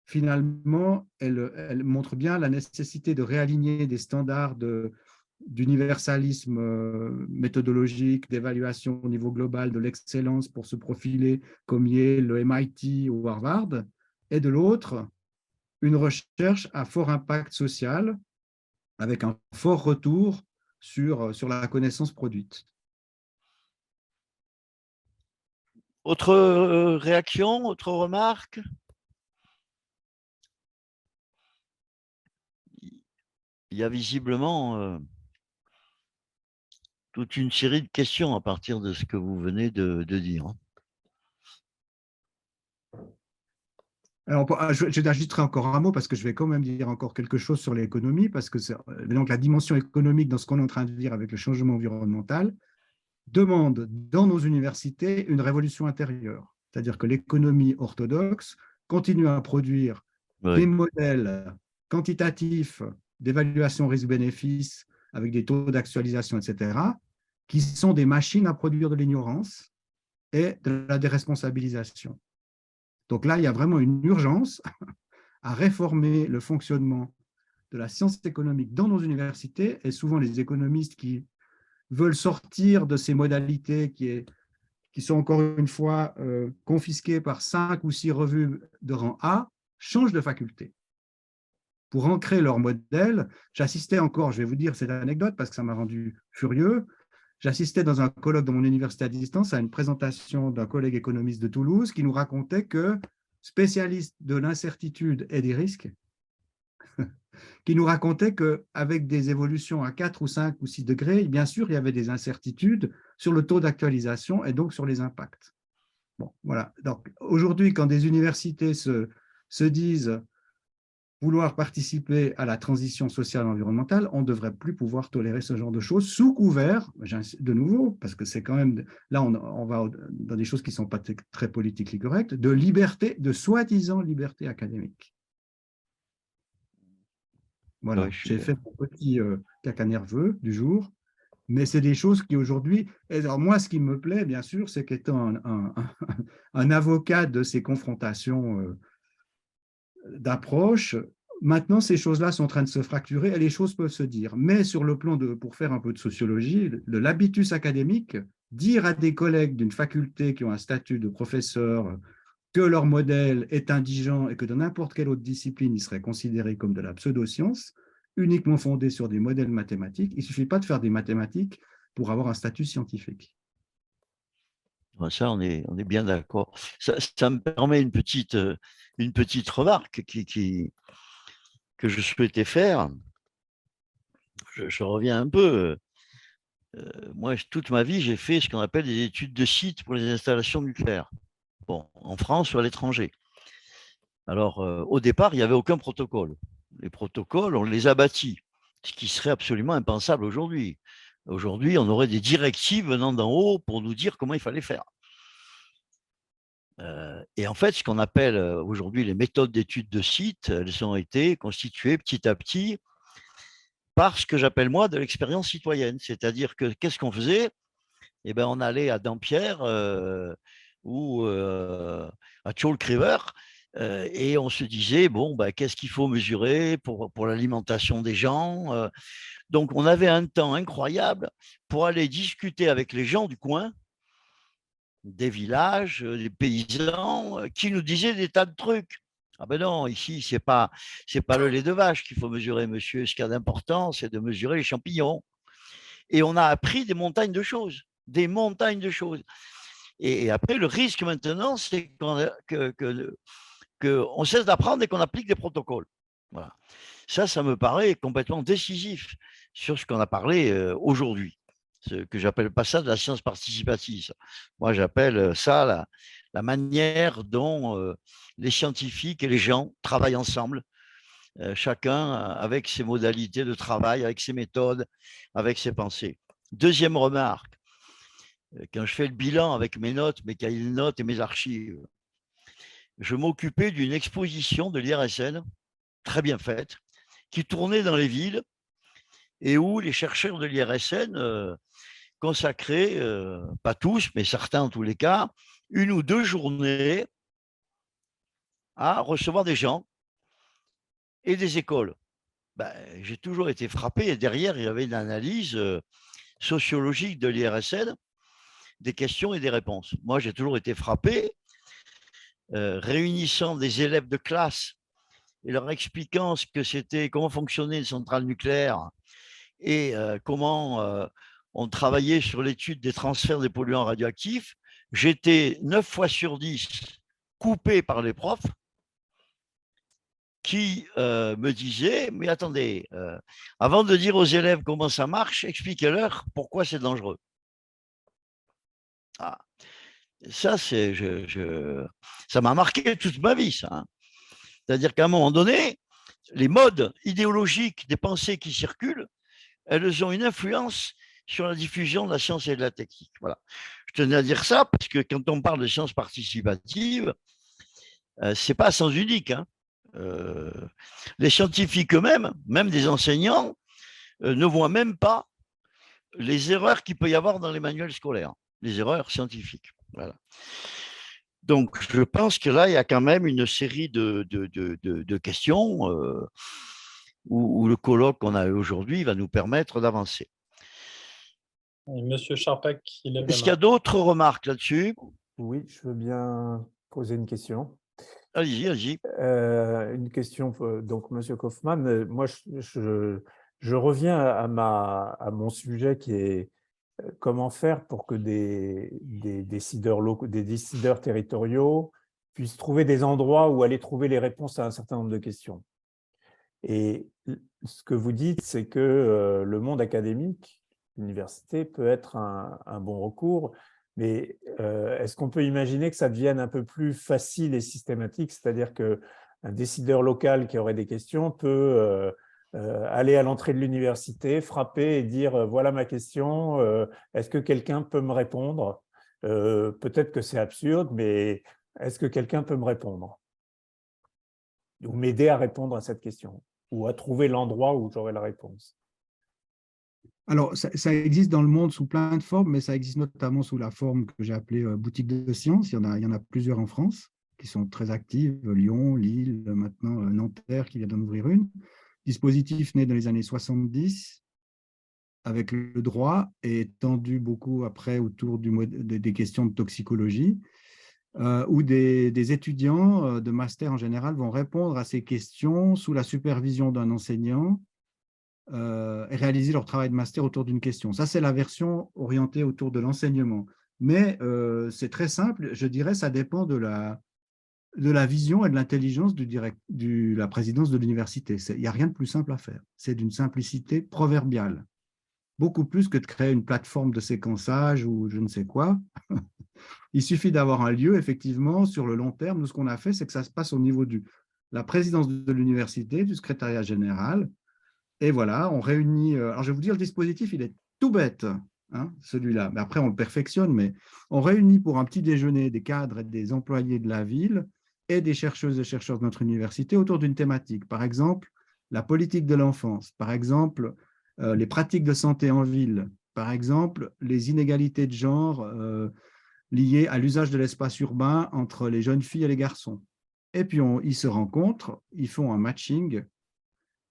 finalement, elle montre bien la nécessité de réaligner des standards d'universalisme méthodologique, d'évaluation au niveau global, de l'excellence pour se profiler comme Yale, le MIT ou Harvard, et de l'autre, une recherche à fort impact social, avec un fort retour sur la connaissance produite. Autre réaction, autre remarque? Il y a visiblement toute une série de questions à partir de ce que vous venez de dire. Alors, j'ajouterai encore un mot parce que je vais quand même dire encore quelque chose sur l'économie, parce que donc la dimension économique dans ce qu'on est en train de dire avec le changement environnemental demande dans nos universités une révolution intérieure. C'est-à-dire que l'économie orthodoxe continue à produire des modèles quantitatifs d'évaluation risque-bénéfice avec des taux d'actualisation, etc., qui sont des machines à produire de l'ignorance et de la déresponsabilisation. Donc là, il y a vraiment une urgence à réformer le fonctionnement de la science économique dans nos universités, et souvent les économistes qui veulent sortir de ces modalités qui sont encore une fois confisquées par 5 ou 6 revues de rang A, changent de faculté. Pour ancrer leur modèle, j'assistais encore, je vais vous dire cette anecdote parce que ça m'a rendu furieux, j'assistais dans un colloque dans mon université à distance à une présentation d'un collègue économiste de Toulouse qui nous racontait que spécialiste de l'incertitude et des risques, qui nous racontait qu'avec des évolutions à 4 ou 5 ou 6 degrés, bien sûr, il y avait des incertitudes sur le taux d'actualisation et donc sur les impacts. Bon, voilà. Donc, aujourd'hui, quand des universités se disent vouloir participer à la transition sociale et environnementale, on ne devrait plus pouvoir tolérer ce genre de choses sous couvert, de nouveau, parce que c'est quand même, là on va dans des choses qui ne sont pas très politiquement correctes, de liberté, de soi-disant liberté académique. Voilà, Ouais, j'ai fait mon petit caca nerveux du jour, mais c'est des choses qui aujourd'hui, alors moi ce qui me plaît bien sûr, c'est qu'étant un avocat de ces confrontations d'approche, maintenant ces choses-là sont en train de se fracturer et les choses peuvent se dire. Mais sur le plan pour faire un peu de sociologie, de l'habitus académique, dire à des collègues d'une faculté qui ont un statut de professeur que leur modèle est indigent et que dans n'importe quelle autre discipline, il serait considéré comme de la pseudoscience, uniquement fondé sur des modèles mathématiques, il ne suffit pas de faire des mathématiques pour avoir un statut scientifique. Ça, on est bien d'accord. Ça me permet une petite remarque que je souhaitais faire. Je reviens un peu. Moi, toute ma vie, j'ai fait ce qu'on appelle des études de site pour les installations nucléaires. Bon, en France ou à l'étranger. Alors, au départ, il n'y avait aucun protocole. Les protocoles, on les a bâtis, ce qui serait absolument impensable aujourd'hui. Aujourd'hui, on aurait des directives venant d'en haut pour nous dire comment il fallait faire. Et en fait, ce qu'on appelle aujourd'hui les méthodes d'études de site, elles ont été constituées petit à petit par ce que j'appelle moi de l'expérience citoyenne. C'est-à-dire que qu'est-ce qu'on faisait? Eh ben, on allait à Dampierre ou à Tjolk River et on se disait, bon, ben, qu'est-ce qu'il faut mesurer pour l'alimentation des gens? Donc, on avait un temps incroyable pour aller discuter avec les gens du coin, des villages, des paysans, qui nous disaient des tas de trucs. Ah ben non, ici, c'est pas le lait de vache qu'il faut mesurer, monsieur. Ce qu'il y a d'important, c'est de mesurer les champignons. Et on a appris des montagnes de choses, des montagnes de choses. Et après, le risque maintenant, c'est qu'on cesse d'apprendre et qu'on applique des protocoles. Voilà. Ça me paraît complètement décisif sur ce qu'on a parlé aujourd'hui. Ce que j'appelle pas ça de la science participative. Moi, j'appelle ça la manière dont les scientifiques et les gens travaillent ensemble, chacun avec ses modalités de travail, avec ses méthodes, avec ses pensées. Deuxième remarque, quand je fais le bilan avec mes notes, mes cahiers de notes et mes archives, je m'occupais d'une exposition de l'IRSN, très bien faite, qui tournait dans les villes et où les chercheurs de l'IRSN consacraient, pas tous, mais certains en tous les cas, 1 ou 2 journées à recevoir des gens et des écoles. Ben, j'ai toujours été frappé et derrière, il y avait une analyse sociologique de l'IRSN, des questions et des réponses. Moi, j'ai toujours été frappé, réunissant des élèves de classe et leur expliquant ce que c'était, comment fonctionnait une centrale nucléaire et comment on travaillait sur l'étude des transferts des polluants radioactifs. J'étais 9 fois sur 10 coupé par les profs qui me disaient, mais attendez, avant de dire aux élèves comment ça marche, expliquez-leur pourquoi c'est dangereux. Ah, ça, ça m'a marqué toute ma vie, ça. Hein. C'est-à-dire qu'à un moment donné, les modes idéologiques des pensées qui circulent, elles ont une influence sur la diffusion de la science et de la technique. Voilà. Je tenais à dire ça parce que quand on parle de science participative, ce n'est pas à sens unique. Hein. Les scientifiques eux-mêmes, même des enseignants, ne voient même pas les erreurs qu'il peut y avoir dans les manuels scolaires, les erreurs scientifiques. Voilà. Donc, je pense que là, il y a quand même une série de questions où le colloque qu'on a eu aujourd'hui va nous permettre d'avancer. Monsieur Charpak, il lève la main. Est-ce qu'il y a d'autres remarques là-dessus? Oui, je veux bien poser une question. Allez-y, allez-y. Une question, donc, Monsieur Kaufmann, moi, je reviens à mon sujet qui est comment faire pour que des décideurs locaux, des décideurs territoriaux puissent trouver des endroits où aller trouver les réponses à un certain nombre de questions. Et ce que vous dites, c'est que le monde académique, l'université, peut être un bon recours, mais est-ce qu'on peut imaginer que ça devienne un peu plus facile et systématique, c'est-à-dire qu'un décideur local qui aurait des questions peut aller à l'entrée de l'université, frapper et dire « voilà ma question, est-ce que quelqu'un peut me répondre ?» Peut-être que c'est absurde, mais est-ce que quelqu'un peut me répondre ou m'aider à répondre à cette question ou à trouver l'endroit où j'aurai la réponse? Alors, ça existe dans le monde sous plein de formes, mais ça existe notamment sous la forme que j'ai appelée boutique de sciences. Il y en a plusieurs en France qui sont très actives, Lyon, Lille, maintenant Nanterre qui vient d'en ouvrir une. Dispositif né dans les années 70 avec le droit et étendu beaucoup après autour des questions de toxicologie, où des étudiants de master en général vont répondre à ces questions sous la supervision d'un enseignant et réaliser leur travail de master autour d'une question. Ça, c'est la version orientée autour de l'enseignement. Mais c'est très simple, je dirais, ça dépend de la vision et de l'intelligence de la présidence de l'université. Il n'y a rien de plus simple à faire. C'est d'une simplicité proverbiale. Beaucoup plus que de créer une plateforme de séquençage ou je ne sais quoi. Il suffit d'avoir un lieu, effectivement, sur le long terme. Nous, ce qu'on a fait, c'est que ça se passe au niveau de la présidence de l'université, du secrétariat général. Et voilà, on réunit… Alors, je vais vous dire, le dispositif, il est tout bête, hein, celui-là. Mais après, on le perfectionne, mais on réunit pour un petit déjeuner des cadres et des employés de la ville et des chercheuses et chercheurs de notre université autour d'une thématique. Par exemple, la politique de l'enfance. Par exemple, les pratiques de santé en ville. Par exemple, les inégalités de genre liées à l'usage de l'espace urbain entre les jeunes filles et les garçons. Et puis, ils se rencontrent, ils font un matching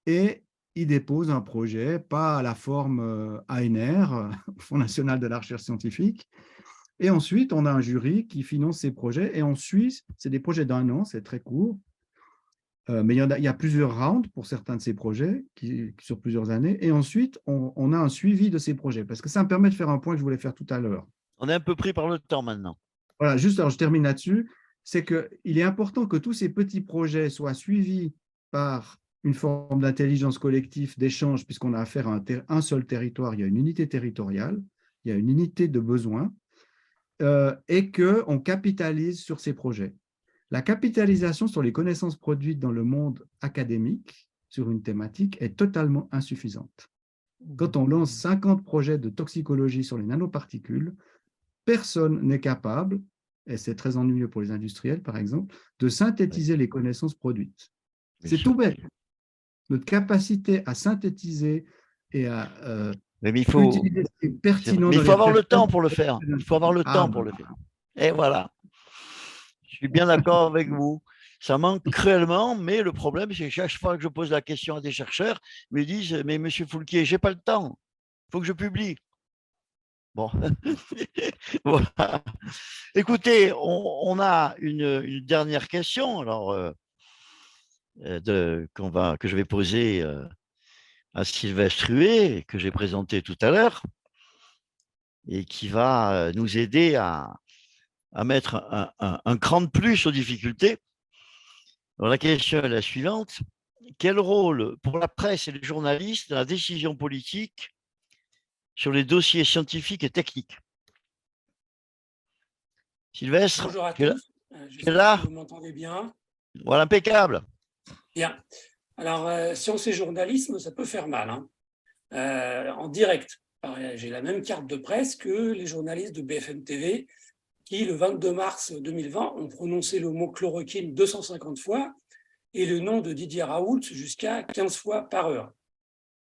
et ils déposent un projet, pas à la forme ANR, Fonds national de la recherche scientifique. Et ensuite, on a un jury qui finance ces projets et on suit, c'est des projets d'1 an, c'est très court. Mais il y a plusieurs rounds pour certains de ces projets sur plusieurs années. Et ensuite, on a un suivi de ces projets parce que ça me permet de faire un point que je voulais faire tout à l'heure. On est un peu pris par le temps maintenant. Voilà, juste, alors je termine là-dessus. C'est qu'il est important que tous ces petits projets soient suivis par une forme d'intelligence collective, d'échange, puisqu'on a affaire à un seul territoire, il y a une unité territoriale, il y a une unité de besoins, et qu'on capitalise sur ces projets. La capitalisation sur les connaissances produites dans le monde académique sur une thématique est totalement insuffisante. Quand on lance 50 projets de toxicologie sur les nanoparticules, personne n'est capable, et c'est très ennuyeux pour les industriels par exemple, de synthétiser les connaissances produites. C'est tout bête. Notre capacité à synthétiser et à mais il faut, utiliser ce qui est pertinent. Mais il faut avoir le temps pour le faire. Il faut avoir le temps pour le faire. Et voilà. Je suis bien d'accord avec vous. Ça manque cruellement, mais le problème, c'est que chaque fois que je pose la question à des chercheurs, ils me disent « Mais monsieur Foulquier, je n'ai pas le temps. Il faut que je publie. » Bon. Voilà. Écoutez, on a une dernière question alors, que je vais poser à Sylvestre Huet, que j'ai présenté tout à l'heure, et qui va nous aider à mettre un cran de plus aux difficultés. Alors, la question est la suivante. Quel rôle pour la presse et les journalistes dans la décision politique sur les dossiers scientifiques et techniques? Sylvestre, bonjour à tu es tous. là? Vous m'entendez bien? Voilà, impeccable. Bien. Alors, science et journalisme, ça peut faire mal, hein. En direct. J'ai la même carte de presse que les journalistes de BFM TV qui, le 22 mars 2020, ont prononcé le mot chloroquine 250 fois et le nom de Didier Raoult jusqu'à 15 fois par heure.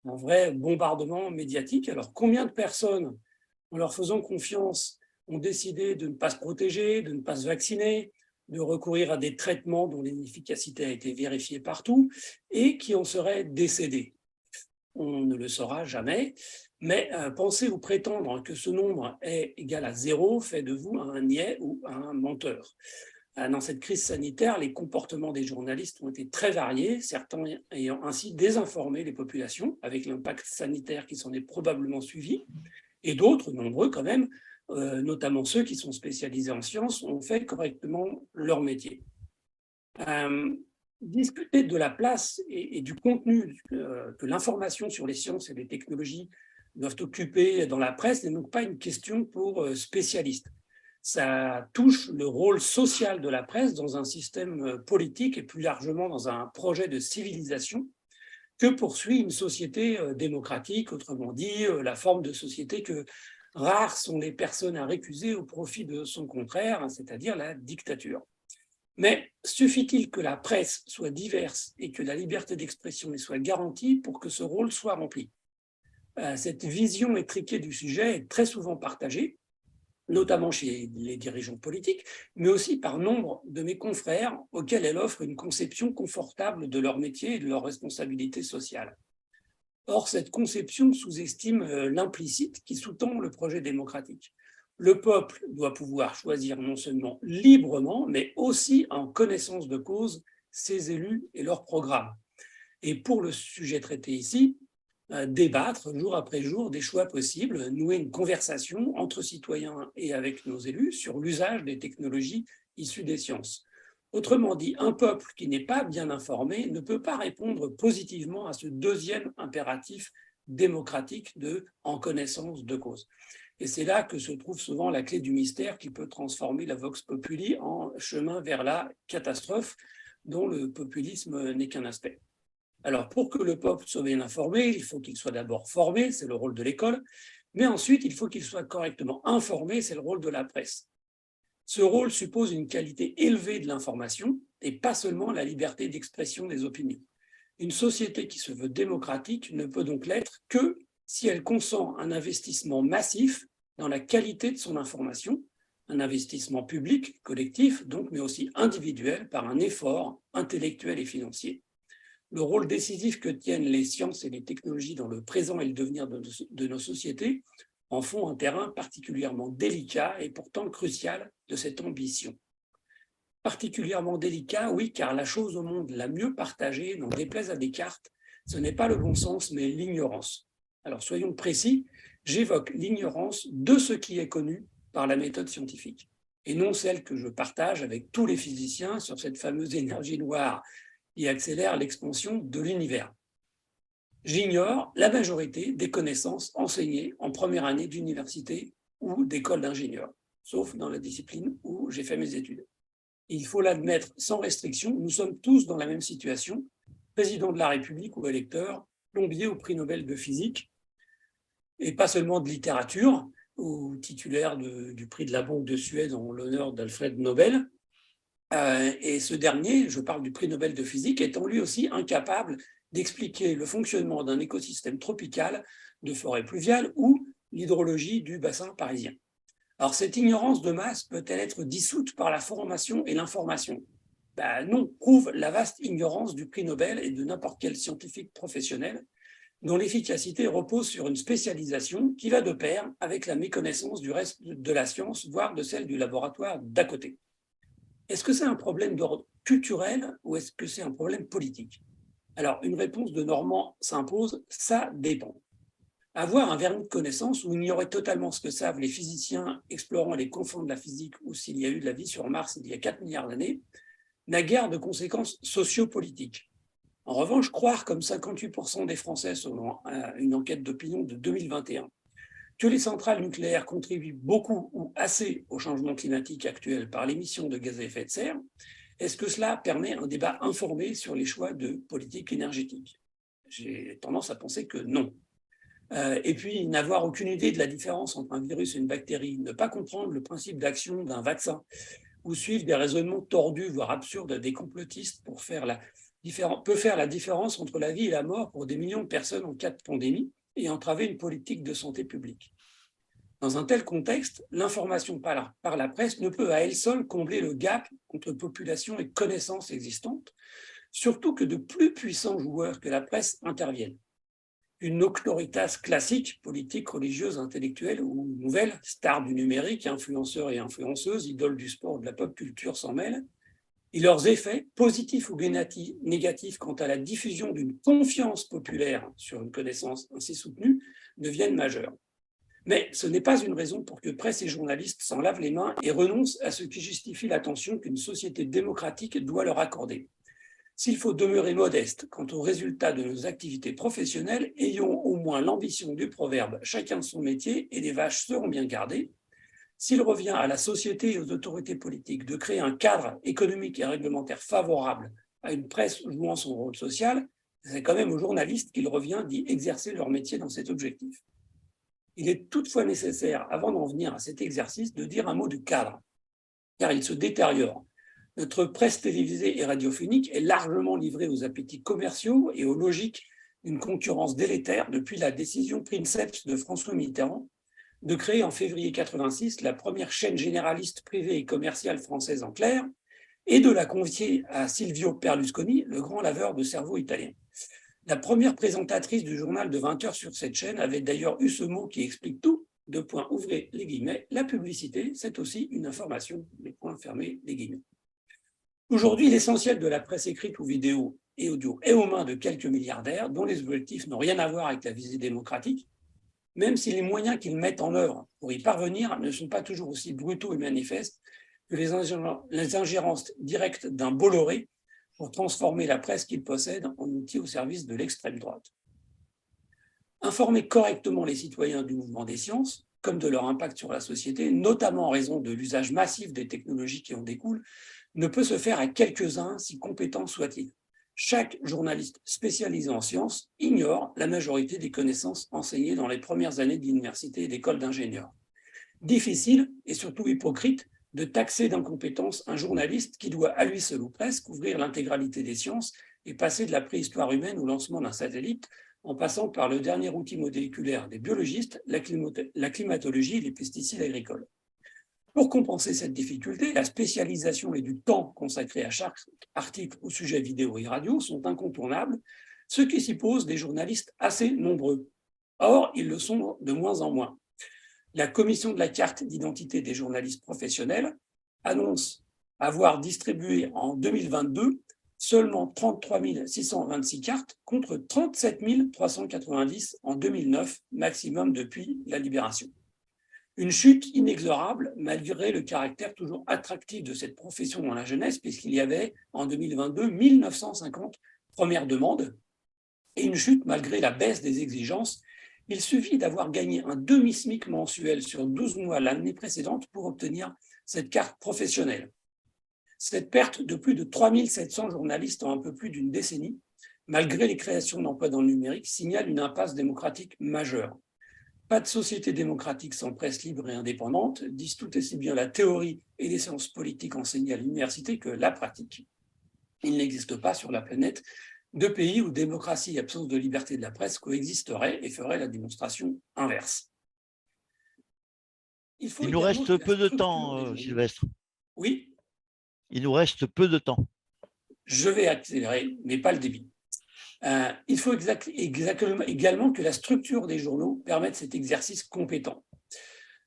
Un vrai bombardement médiatique. Alors, combien de personnes, en leur faisant confiance, ont décidé de ne pas se protéger, de ne pas se vacciner, de recourir à des traitements dont l'efficacité a été vérifiée partout et qui en seraient décédés? On ne le saura jamais, mais penser ou prétendre que ce nombre est égal à 0 fait de vous un niais ou un menteur. Dans cette crise sanitaire, les comportements des journalistes ont été très variés, certains ayant ainsi désinformé les populations avec l'impact sanitaire qui s'en est probablement suivi, et d'autres, nombreux quand même, notamment ceux qui sont spécialisés en sciences, ont fait correctement leur métier. Discuter de la place et du contenu que l'information sur les sciences et les technologies doivent occuper dans la presse n'est donc pas une question pour spécialistes. Ça touche le rôle social de la presse dans un système politique et plus largement dans un projet de civilisation que poursuit une société démocratique, autrement dit, la forme de société que rares sont les personnes à récuser au profit de son contraire, c'est-à-dire la dictature. Mais suffit-il que la presse soit diverse et que la liberté d'expression y soit garantie pour que ce rôle soit rempli? Cette vision étriquée du sujet est très souvent partagée, notamment chez les dirigeants politiques, mais aussi par nombre de mes confrères auxquels elle offre une conception confortable de leur métier et de leurs responsabilités sociales. Or, cette conception sous-estime l'implicite qui sous-tend le projet démocratique. Le peuple doit pouvoir choisir non seulement librement, mais aussi en connaissance de cause ses élus et leurs programmes. Et pour le sujet traité ici, débattre jour après jour des choix possibles, nouer une conversation entre citoyens et avec nos élus sur l'usage des technologies issues des sciences. Autrement dit, un peuple qui n'est pas bien informé ne peut pas répondre positivement à ce deuxième impératif démocratique de « en connaissance de cause ». Et c'est là que se trouve souvent la clé du mystère qui peut transformer la vox populi en chemin vers la catastrophe dont le populisme n'est qu'un aspect. Alors, pour que le peuple soit bien informé, il faut qu'il soit d'abord formé, c'est le rôle de l'école, mais ensuite, il faut qu'il soit correctement informé, c'est le rôle de la presse. Ce rôle suppose une qualité élevée de l'information et pas seulement la liberté d'expression des opinions. Une société qui se veut démocratique ne peut donc l'être que si elle consent un investissement massif dans la qualité de son information, un investissement public, collectif, donc, mais aussi individuel par un effort intellectuel et financier. Le rôle décisif que tiennent les sciences et les technologies dans le présent et le devenir de nos sociétés en font un terrain particulièrement délicat et pourtant crucial de cette ambition. Particulièrement délicat, oui, car la chose au monde la mieux partagée, n'en déplaise à Descartes, ce n'est pas le bon sens, mais l'ignorance. Alors soyons précis, j'évoque l'ignorance de ce qui est connu par la méthode scientifique, et non celle que je partage avec tous les physiciens sur cette fameuse énergie noire qui accélère l'expansion de l'univers. J'ignore la majorité des connaissances enseignées en première année d'université ou d'école d'ingénieur, sauf dans la discipline où j'ai fait mes études. Il faut l'admettre sans restriction, nous sommes tous dans la même situation, président de la République ou électeur, plombier au prix Nobel de physique, et pas seulement de littérature, ou titulaire du prix de la Banque de Suède en l'honneur d'Alfred Nobel. Et ce dernier, je parle du prix Nobel de physique, étant lui aussi incapable d'expliquer le fonctionnement d'un écosystème tropical, de forêt pluviale ou l'hydrologie du bassin parisien. Alors cette ignorance de masse peut-elle être dissoute par la formation et l'information? Non, prouve la vaste ignorance du prix Nobel et de n'importe quel scientifique professionnel dont l'efficacité repose sur une spécialisation qui va de pair avec la méconnaissance du reste de la science, voire de celle du laboratoire d'à côté. Est-ce que c'est un problème d'ordre culturel ou est-ce que c'est un problème politique? Alors, une réponse de Normand s'impose, ça dépend. Avoir un vernis de connaissance où ignorer totalement ce que savent les physiciens explorant les confins de la physique ou s'il y a eu de la vie sur Mars il y a 4 milliards d'années, n'a guère de conséquences sociopolitiques. En revanche, croire comme 58% des Français selon une enquête d'opinion de 2021, que les centrales nucléaires contribuent beaucoup ou assez au changement climatique actuel par l'émission de gaz à effet de serre, est-ce que cela permet un débat informé sur les choix de politique énergétique? J'ai tendance à penser que non. Et puis, n'avoir aucune idée de la différence entre un virus et une bactérie, ne pas comprendre le principe d'action d'un vaccin, ou suivre des raisonnements tordus, voire absurdes, des complotistes peut faire la différence entre la vie et la mort pour des millions de personnes en cas de pandémie, et entraver une politique de santé publique. Dans un tel contexte, l'information par la presse ne peut à elle seule combler le gap entre population et connaissances existantes, surtout que de plus puissants joueurs que la presse interviennent. Une auctoritas classique, politique, religieuse, intellectuelle ou nouvelle, star du numérique, influenceurs et influenceuses, idoles du sport, de la pop culture s'en mêlent, et leurs effets, positifs ou négatifs quant à la diffusion d'une confiance populaire sur une connaissance ainsi soutenue, deviennent majeurs. Mais ce n'est pas une raison pour que presse et journalistes s'en lavent les mains et renoncent à ce qui justifie l'attention qu'une société démocratique doit leur accorder. S'il faut demeurer modeste quant aux résultats de nos activités professionnelles, ayons au moins l'ambition du proverbe « chacun son métier et les vaches seront bien gardées ». S'il revient à la société et aux autorités politiques de créer un cadre économique et réglementaire favorable à une presse jouant son rôle social, c'est quand même aux journalistes qu'il revient d'y exercer leur métier dans cet objectif. Il est toutefois nécessaire, avant d'en venir à cet exercice, de dire un mot du cadre, car il se détériore. Notre presse télévisée et radiophonique est largement livrée aux appétits commerciaux et aux logiques d'une concurrence délétère depuis la décision princeps de François Mitterrand de créer en février 1986 la première chaîne généraliste privée et commerciale française en clair et de la confier à Silvio Berlusconi, le grand laveur de cerveau italien. La première présentatrice du journal de 20 heures sur cette chaîne avait d'ailleurs eu ce mot qui explique tout, : ouvrez les guillemets, la publicité, c'est aussi une information, les points fermés, les guillemets. Aujourd'hui, l'essentiel de la presse écrite ou vidéo et audio est aux mains de quelques milliardaires dont les objectifs n'ont rien à voir avec la visée démocratique, même si les moyens qu'ils mettent en œuvre pour y parvenir ne sont pas toujours aussi brutaux et manifestes que les ingérences directes d'un Bolloré pour transformer la presse qu'ils possèdent en outil au service de l'extrême droite. Informer correctement les citoyens du mouvement des sciences, comme de leur impact sur la société, notamment en raison de l'usage massif des technologies qui en découlent, ne peut se faire à quelques-uns, si compétents soient-ils. Chaque journaliste spécialisé en sciences ignore la majorité des connaissances enseignées dans les premières années d'université et d'école d'ingénieurs. Difficile et surtout hypocrite de taxer d'incompétence un journaliste qui doit à lui seul ou presque couvrir l'intégralité des sciences et passer de la préhistoire humaine au lancement d'un satellite en passant par le dernier outil moléculaire des biologistes, la climatologie et les pesticides agricoles. Pour compenser cette difficulté, la spécialisation et du temps consacré à chaque article ou sujet vidéo et radio sont incontournables, ce qui suppose des journalistes assez nombreux. Or, ils le sont de moins en moins. La commission de la carte d'identité des journalistes professionnels annonce avoir distribué en 2022 seulement 33 626 cartes contre 37 390 en 2009, maximum depuis la libération. Une chute inexorable, malgré le caractère toujours attractif de cette profession dans la jeunesse, puisqu'il y avait en 2022 1950 premières demandes, et une chute malgré la baisse des exigences. Il suffit d'avoir gagné un demi-SMIC mensuel sur 12 mois l'année précédente pour obtenir cette carte professionnelle. Cette perte de plus de 3700 journalistes en un peu plus d'une décennie, malgré les créations d'emplois dans le numérique, signale une impasse démocratique majeure. Pas de société démocratique sans presse libre et indépendante, disent tout aussi bien la théorie et les sciences politiques enseignées à l'université que la pratique. Il n'existe pas sur la planète de pays où démocratie et absence de liberté de la presse coexisteraient et feraient la démonstration inverse. Il nous reste peu de temps, Sylvestre. Oui. Il nous reste peu de temps. Je vais accélérer, mais pas le débit. Il faut également que la structure des journaux permette cet exercice compétent.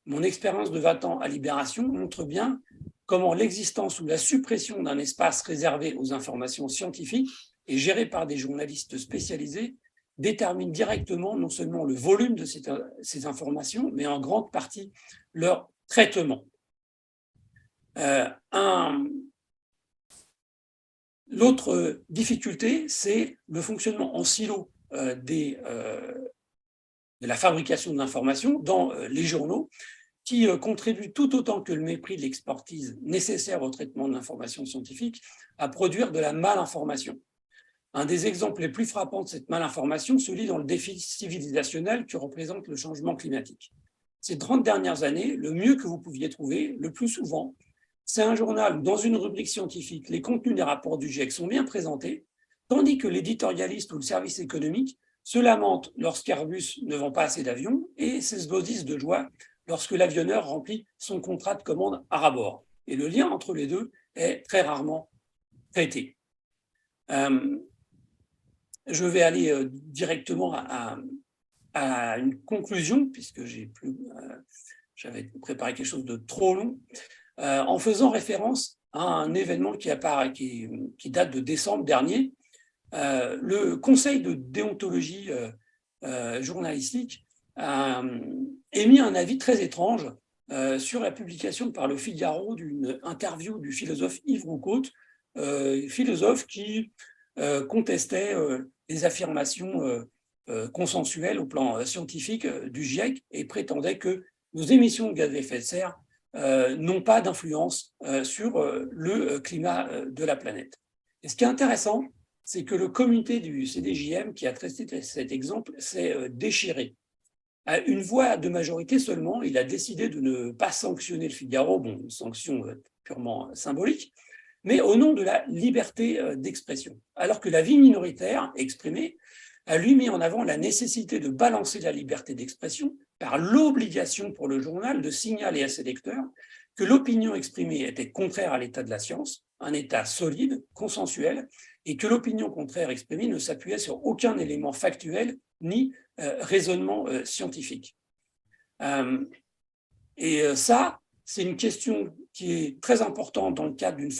Mon expérience de 20 ans à Libération montre bien comment l'existence ou la suppression d'un espace réservé aux informations scientifiques et géré par des journalistes spécialisés détermine directement non seulement le volume de ces informations, mais en grande partie leur traitement. L'autre difficulté, c'est le fonctionnement en silo de la fabrication de l'information dans les journaux, qui contribue tout autant que le mépris de l'expertise nécessaire au traitement de l'information scientifique à produire de la malinformation. Un des exemples les plus frappants de cette malinformation se lit dans le défi civilisationnel que représente le changement climatique. Ces 30 dernières années, le mieux que vous pouviez trouver, le plus souvent, c'est un journal où, dans une rubrique scientifique, les contenus des rapports du GIEC sont bien présentés, tandis que l'éditorialiste ou le service économique se lamente lorsqu'Airbus ne vend pas assez d'avions et s'esbaudissent de joie lorsque l'avionneur remplit son contrat de commande à ras-bord. Et le lien entre les deux est très rarement traité. Je vais aller directement à une conclusion, puisque j'avais préparé quelque chose de trop long, en faisant référence à un événement qui date de décembre dernier. Le Conseil de déontologie journalistique a émis un avis très étrange sur la publication par Le Figaro d'une interview du philosophe Yves Roucaute, philosophe qui contestait les affirmations consensuelles au plan scientifique du GIEC et prétendait que nos émissions de gaz à effet de serre n'ont pas d'influence sur le climat de la planète. Et ce qui est intéressant, c'est que le comité du CDJM qui a traité cet exemple s'est déchiré. À une voix de majorité seulement, il a décidé de ne pas sanctionner Le Figaro, bon, une sanction purement symbolique, mais au nom de la liberté d'expression. Alors que l'avis minoritaire exprimé a lui mis en avant la nécessité de balancer la liberté d'expression par l'obligation pour le journal de signaler à ses lecteurs que l'opinion exprimée était contraire à l'état de la science, un état solide, consensuel, et que l'opinion contraire exprimée ne s'appuyait sur aucun élément factuel ni raisonnement scientifique. Ça, c'est une question qui est très importante dans le cadre d'un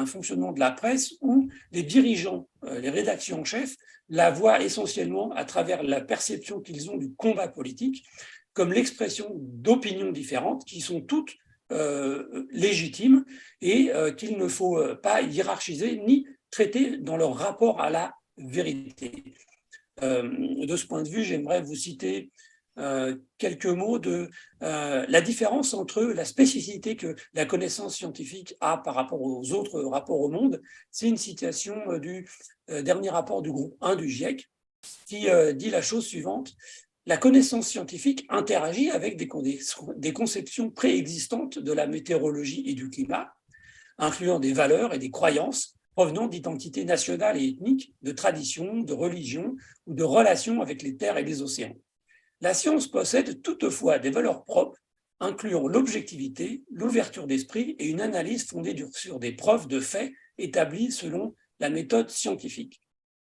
fonctionnement de la presse où les dirigeants, les rédactions en chef, la voient essentiellement à travers la perception qu'ils ont du combat politique comme l'expression d'opinions différentes qui sont toutes légitimes et qu'il ne faut pas hiérarchiser ni traiter dans leur rapport à la vérité. De ce point de vue, j'aimerais vous citer quelques mots de la différence entre la spécificité que la connaissance scientifique a par rapport aux autres rapports au monde. C'est une citation du dernier rapport du groupe 1 du GIEC qui dit la chose suivante. La connaissance scientifique interagit avec des conceptions préexistantes de la météorologie et du climat, incluant des valeurs et des croyances provenant d'identités nationales et ethniques, de traditions, de religions ou de relations avec les terres et les océans. La science possède toutefois des valeurs propres, incluant l'objectivité, l'ouverture d'esprit et une analyse fondée sur des preuves de faits établies selon la méthode scientifique.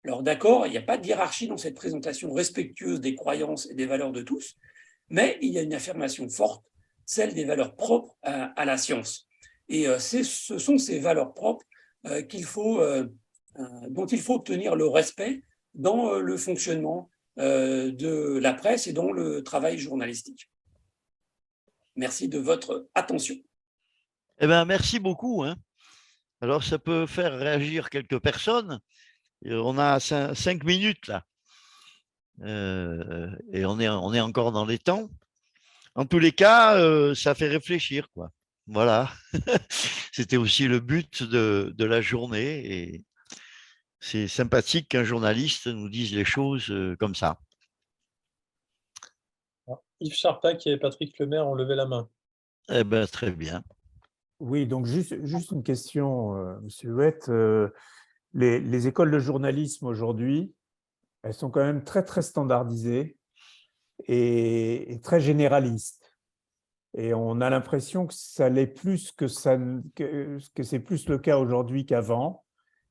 Alors d'accord, il n'y a pas de hiérarchie dans cette présentation respectueuse des croyances et des valeurs de tous, mais il y a une affirmation forte, celle des valeurs propres à la science. Et ce sont ces valeurs propres dont il faut obtenir le respect dans le fonctionnement de la presse et dans le travail journalistique. Merci de votre attention. Eh bien, merci beaucoup. Alors, ça peut faire réagir quelques personnes. On a 5 minutes là. Et on est encore dans les temps. En tous les cas, ça fait réfléchir, quoi. Voilà. C'était aussi le but de la journée. Et c'est sympathique qu'un journaliste nous dise les choses comme ça. Yves Charpak et Patrick Lemaire ont levé la main. Eh bien, très bien. Oui, donc juste une question, Monsieur Huette. Les écoles de journalisme aujourd'hui, elles sont quand même très, très standardisées et très généralistes. Et on a l'impression que ça l'est plus que c'est plus le cas aujourd'hui qu'avant.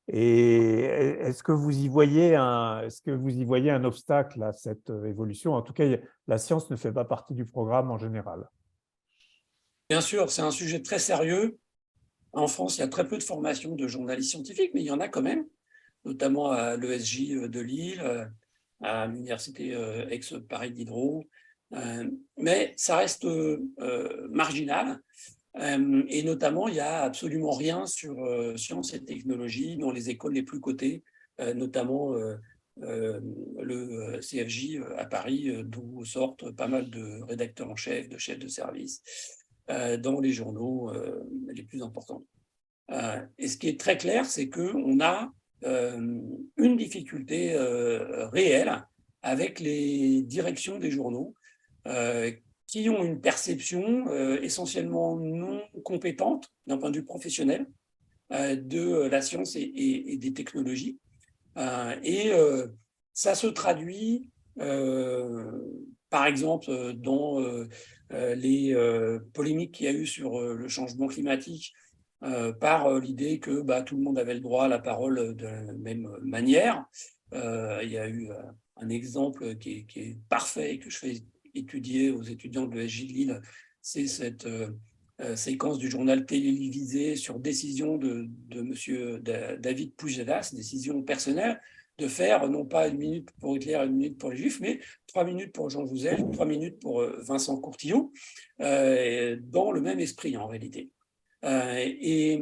Et est-ce que vous y voyez un obstacle à cette évolution? En tout cas, la science ne fait pas partie du programme en général. Bien sûr, c'est un sujet très sérieux. En France, il y a très peu de formations de journalistes scientifiques, mais il y en a quand même, notamment à l'ESJ de Lille, à l'université ex-Paris Diderot. Mais ça reste marginal. Et notamment, il n'y a absolument rien sur sciences et technologies dans les écoles les plus cotées, notamment le CFJ à Paris, d'où sortent pas mal de rédacteurs en chef, de chefs de service, dans les journaux les plus importants. Et ce qui est très clair, c'est qu'on a une difficulté réelle avec les directions des journaux qui ont une perception essentiellement non compétente d'un point de vue professionnel de la science et des technologies. Ça se traduit, par exemple, dans les polémiques qu'il y a eu sur le changement climatique, par l'idée que tout le monde avait le droit à la parole de la même manière. Il y a eu un exemple qui est parfait et que je fais étudier aux étudiants de l'ESJ de Lille, c'est cette séquence du journal télévisé sur décision de M. David Pujadas, décision personnelle, de faire non pas 1 minute pour Hitler, 1 minute pour les Juifs, mais 3 minutes pour Jean Jouzel, 3 minutes pour Vincent Courtillot, dans le même esprit en réalité. Et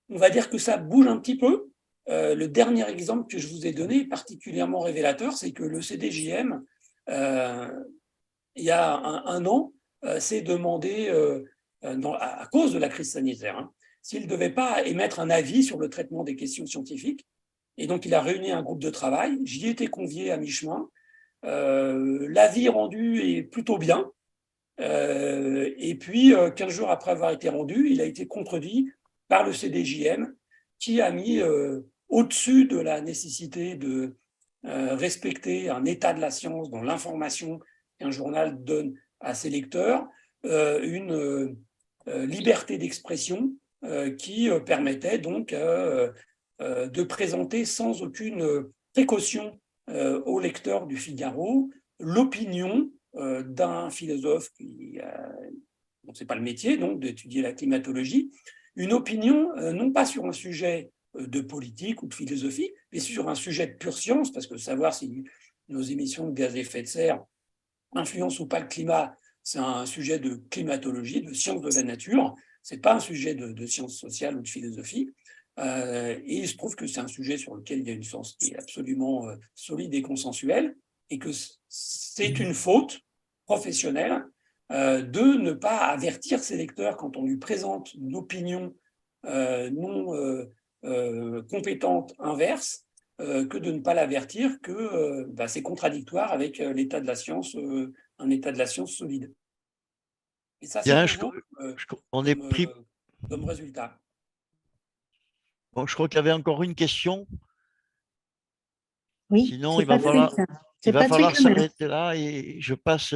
on va dire que ça bouge un petit peu. Le dernier exemple que je vous ai donné est particulièrement révélateur, c'est que le CDJM, il y a un an, s'est demandé, à cause de la crise sanitaire, hein, s'il ne devait pas émettre un avis sur le traitement des questions scientifiques. Et donc, il a réuni un groupe de travail. J'y étais convié à mi-chemin. L'avis rendu est plutôt bien. Et puis, 15 jours après avoir été rendu, il a été contredit par le CDJM, qui a mis au-dessus de la nécessité de respecter un état de la science dans l'information qu'un journal donne à ses lecteurs, une liberté d'expression qui permettait donc de présenter sans aucune précaution aux lecteurs du Figaro l'opinion d'un philosophe dont ce n'est pas le métier, donc d'étudier la climatologie, une opinion non pas sur un sujet de politique ou de philosophie, mais sur un sujet de pure science, parce que savoir si nos émissions de gaz à effet de serre influencent ou pas le climat, c'est un sujet de climatologie, de science de la nature, ce n'est pas un sujet de sciences sociales ou de philosophie. Et il se trouve que c'est un sujet sur lequel il y a une science qui est absolument solide et consensuelle, et que c'est une faute professionnelle de ne pas avertir ses lecteurs quand on lui présente une opinion non compétente inverse, que de ne pas l'avertir que c'est contradictoire avec l'état de la science, un état de la science solide. Et ça, c'est nouveau on est pris. Comme résultat. Bon, je crois qu'il y avait encore une question. Oui, sinon, il va falloir s'arrêter là et je passe.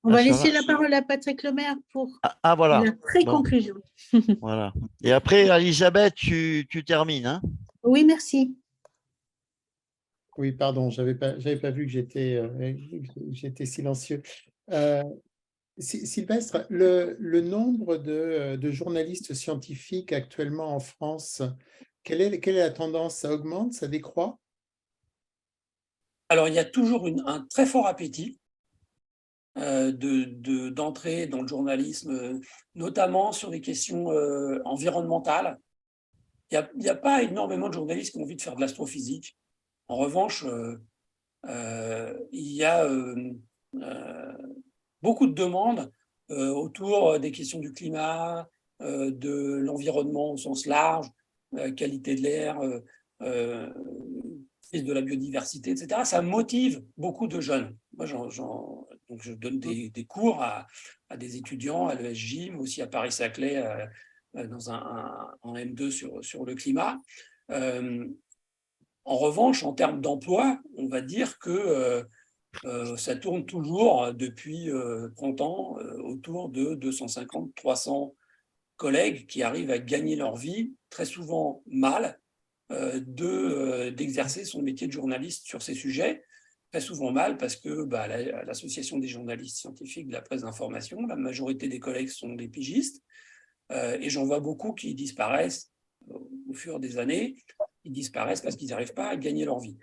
On va laisser la parole à Patrick Lemaire pour voilà. la pré-conclusion. Bon. Voilà. Et après, Elisabeth, tu termines. Hein. Oui, merci. Oui, pardon, j'avais pas vu que j'étais silencieux. Sylvestre, le nombre de journalistes scientifiques actuellement en France, quelle est la tendance? Ça augmente, ça décroît? Alors, il y a toujours un très fort appétit d'entrer dans le journalisme, notamment sur des questions environnementales. Il n'y a pas énormément de journalistes qui ont envie de faire de l'astrophysique. En revanche, il y a beaucoup de demandes autour des questions du climat, de l'environnement au sens large, qualité de l'air, de la biodiversité, etc. Ça motive beaucoup de jeunes. Moi, donc je donne des cours à des étudiants à l'ESJ, mais aussi à Paris-Saclay en M2 sur le climat. En revanche, en termes d'emploi, on va dire que ça tourne toujours depuis 30 ans autour de 250-300 collègues qui arrivent à gagner leur vie, très souvent mal, d'exercer son métier de journaliste sur ces sujets, très souvent mal parce que l'association des journalistes scientifiques de la presse d'information, la majorité des collègues sont des pigistes, et j'en vois beaucoup qui disparaissent au fur des années, ils disparaissent parce qu'ils n'arrivent pas à gagner leur vie.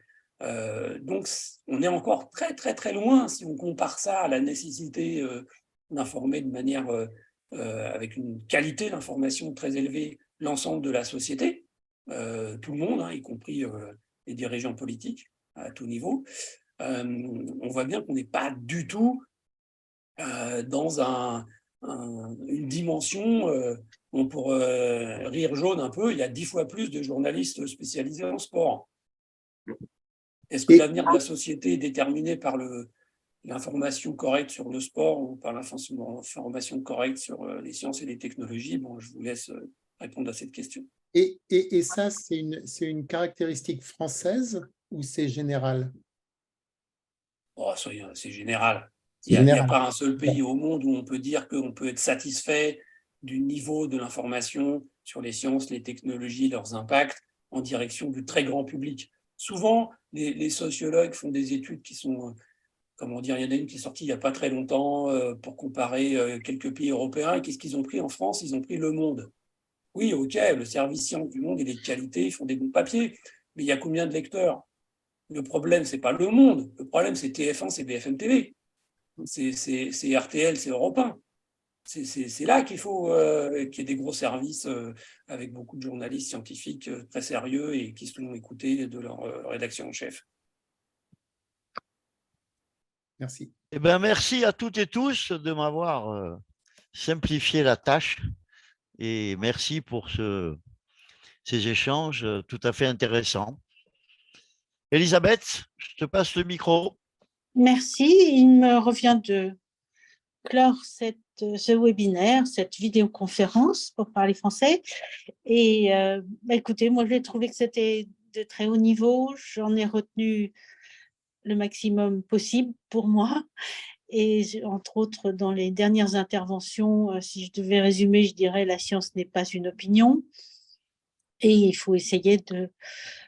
Donc, on est encore très, très, très loin si on compare ça à la nécessité d'informer de manière avec une qualité d'information très élevée l'ensemble de la société, tout le monde, hein, y compris les dirigeants politiques à tout niveau. On voit bien qu'on n'est pas du tout dans une dimension, on pourrait rire jaune un peu, il y a 10 fois plus de journalistes spécialisés en sport. Est-ce que l'avenir de la société est déterminé par l'information correcte sur le sport ou par l'information correcte sur les sciences et les technologies? Bon, je vous laisse répondre à cette question. Et ça, c'est une caractéristique française ou c'est général? Oh, c'est général. Il n'y a pas un seul pays au monde où on peut dire qu'on peut être satisfait du niveau de l'information sur les sciences, les technologies, leurs impacts en direction du très grand public. Souvent, les sociologues font des études qui sont, comment dire, il y en a une qui est sortie il n'y a pas très longtemps pour comparer quelques pays européens. Et qu'est-ce qu'ils ont pris en France? Ils ont pris Le Monde. Oui, ok, le service science du Monde et les qualités, ils font des bons papiers. Mais il y a combien de lecteurs? Le problème, ce n'est pas Le Monde. Le problème, c'est TF1, c'est BFM TV. C'est RTL, c'est Europe 1. C'est là qu'il faut qu'il y ait des gros services avec beaucoup de journalistes scientifiques très sérieux et qui se font écouter de leur rédaction en chef. Merci. Eh ben, merci à toutes et tous de m'avoir simplifié la tâche et merci pour ces échanges tout à fait intéressants. Elisabeth, je te passe le micro. Merci. Il me revient de clore ce webinaire, cette vidéoconférence pour parler français. Et écoutez, moi, j'ai trouvé que c'était de très haut niveau. J'en ai retenu le maximum possible pour moi. Et entre autres, dans les dernières interventions, si je devais résumer, je dirais la science n'est pas une opinion. Et il faut essayer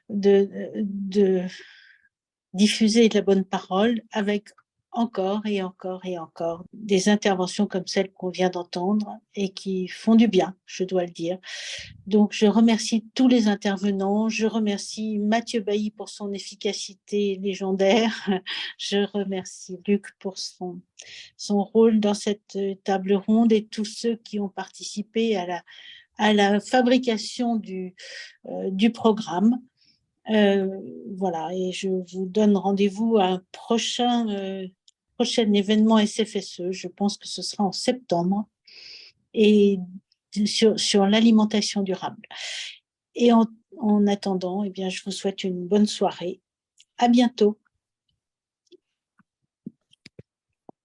de diffuser de la bonne parole avec encore et encore et encore des interventions comme celles qu'on vient d'entendre et qui font du bien, je dois le dire. Donc, je remercie tous les intervenants. Je remercie Mathieu Bailly pour son efficacité légendaire. Je remercie Luc pour son rôle dans cette table ronde et tous ceux qui ont participé à la fabrication du programme. Voilà, et je vous donne rendez-vous à un prochain événement SFSE. Je pense que ce sera en septembre, et sur l'alimentation durable. Et en attendant, eh bien, je vous souhaite une bonne soirée. À bientôt.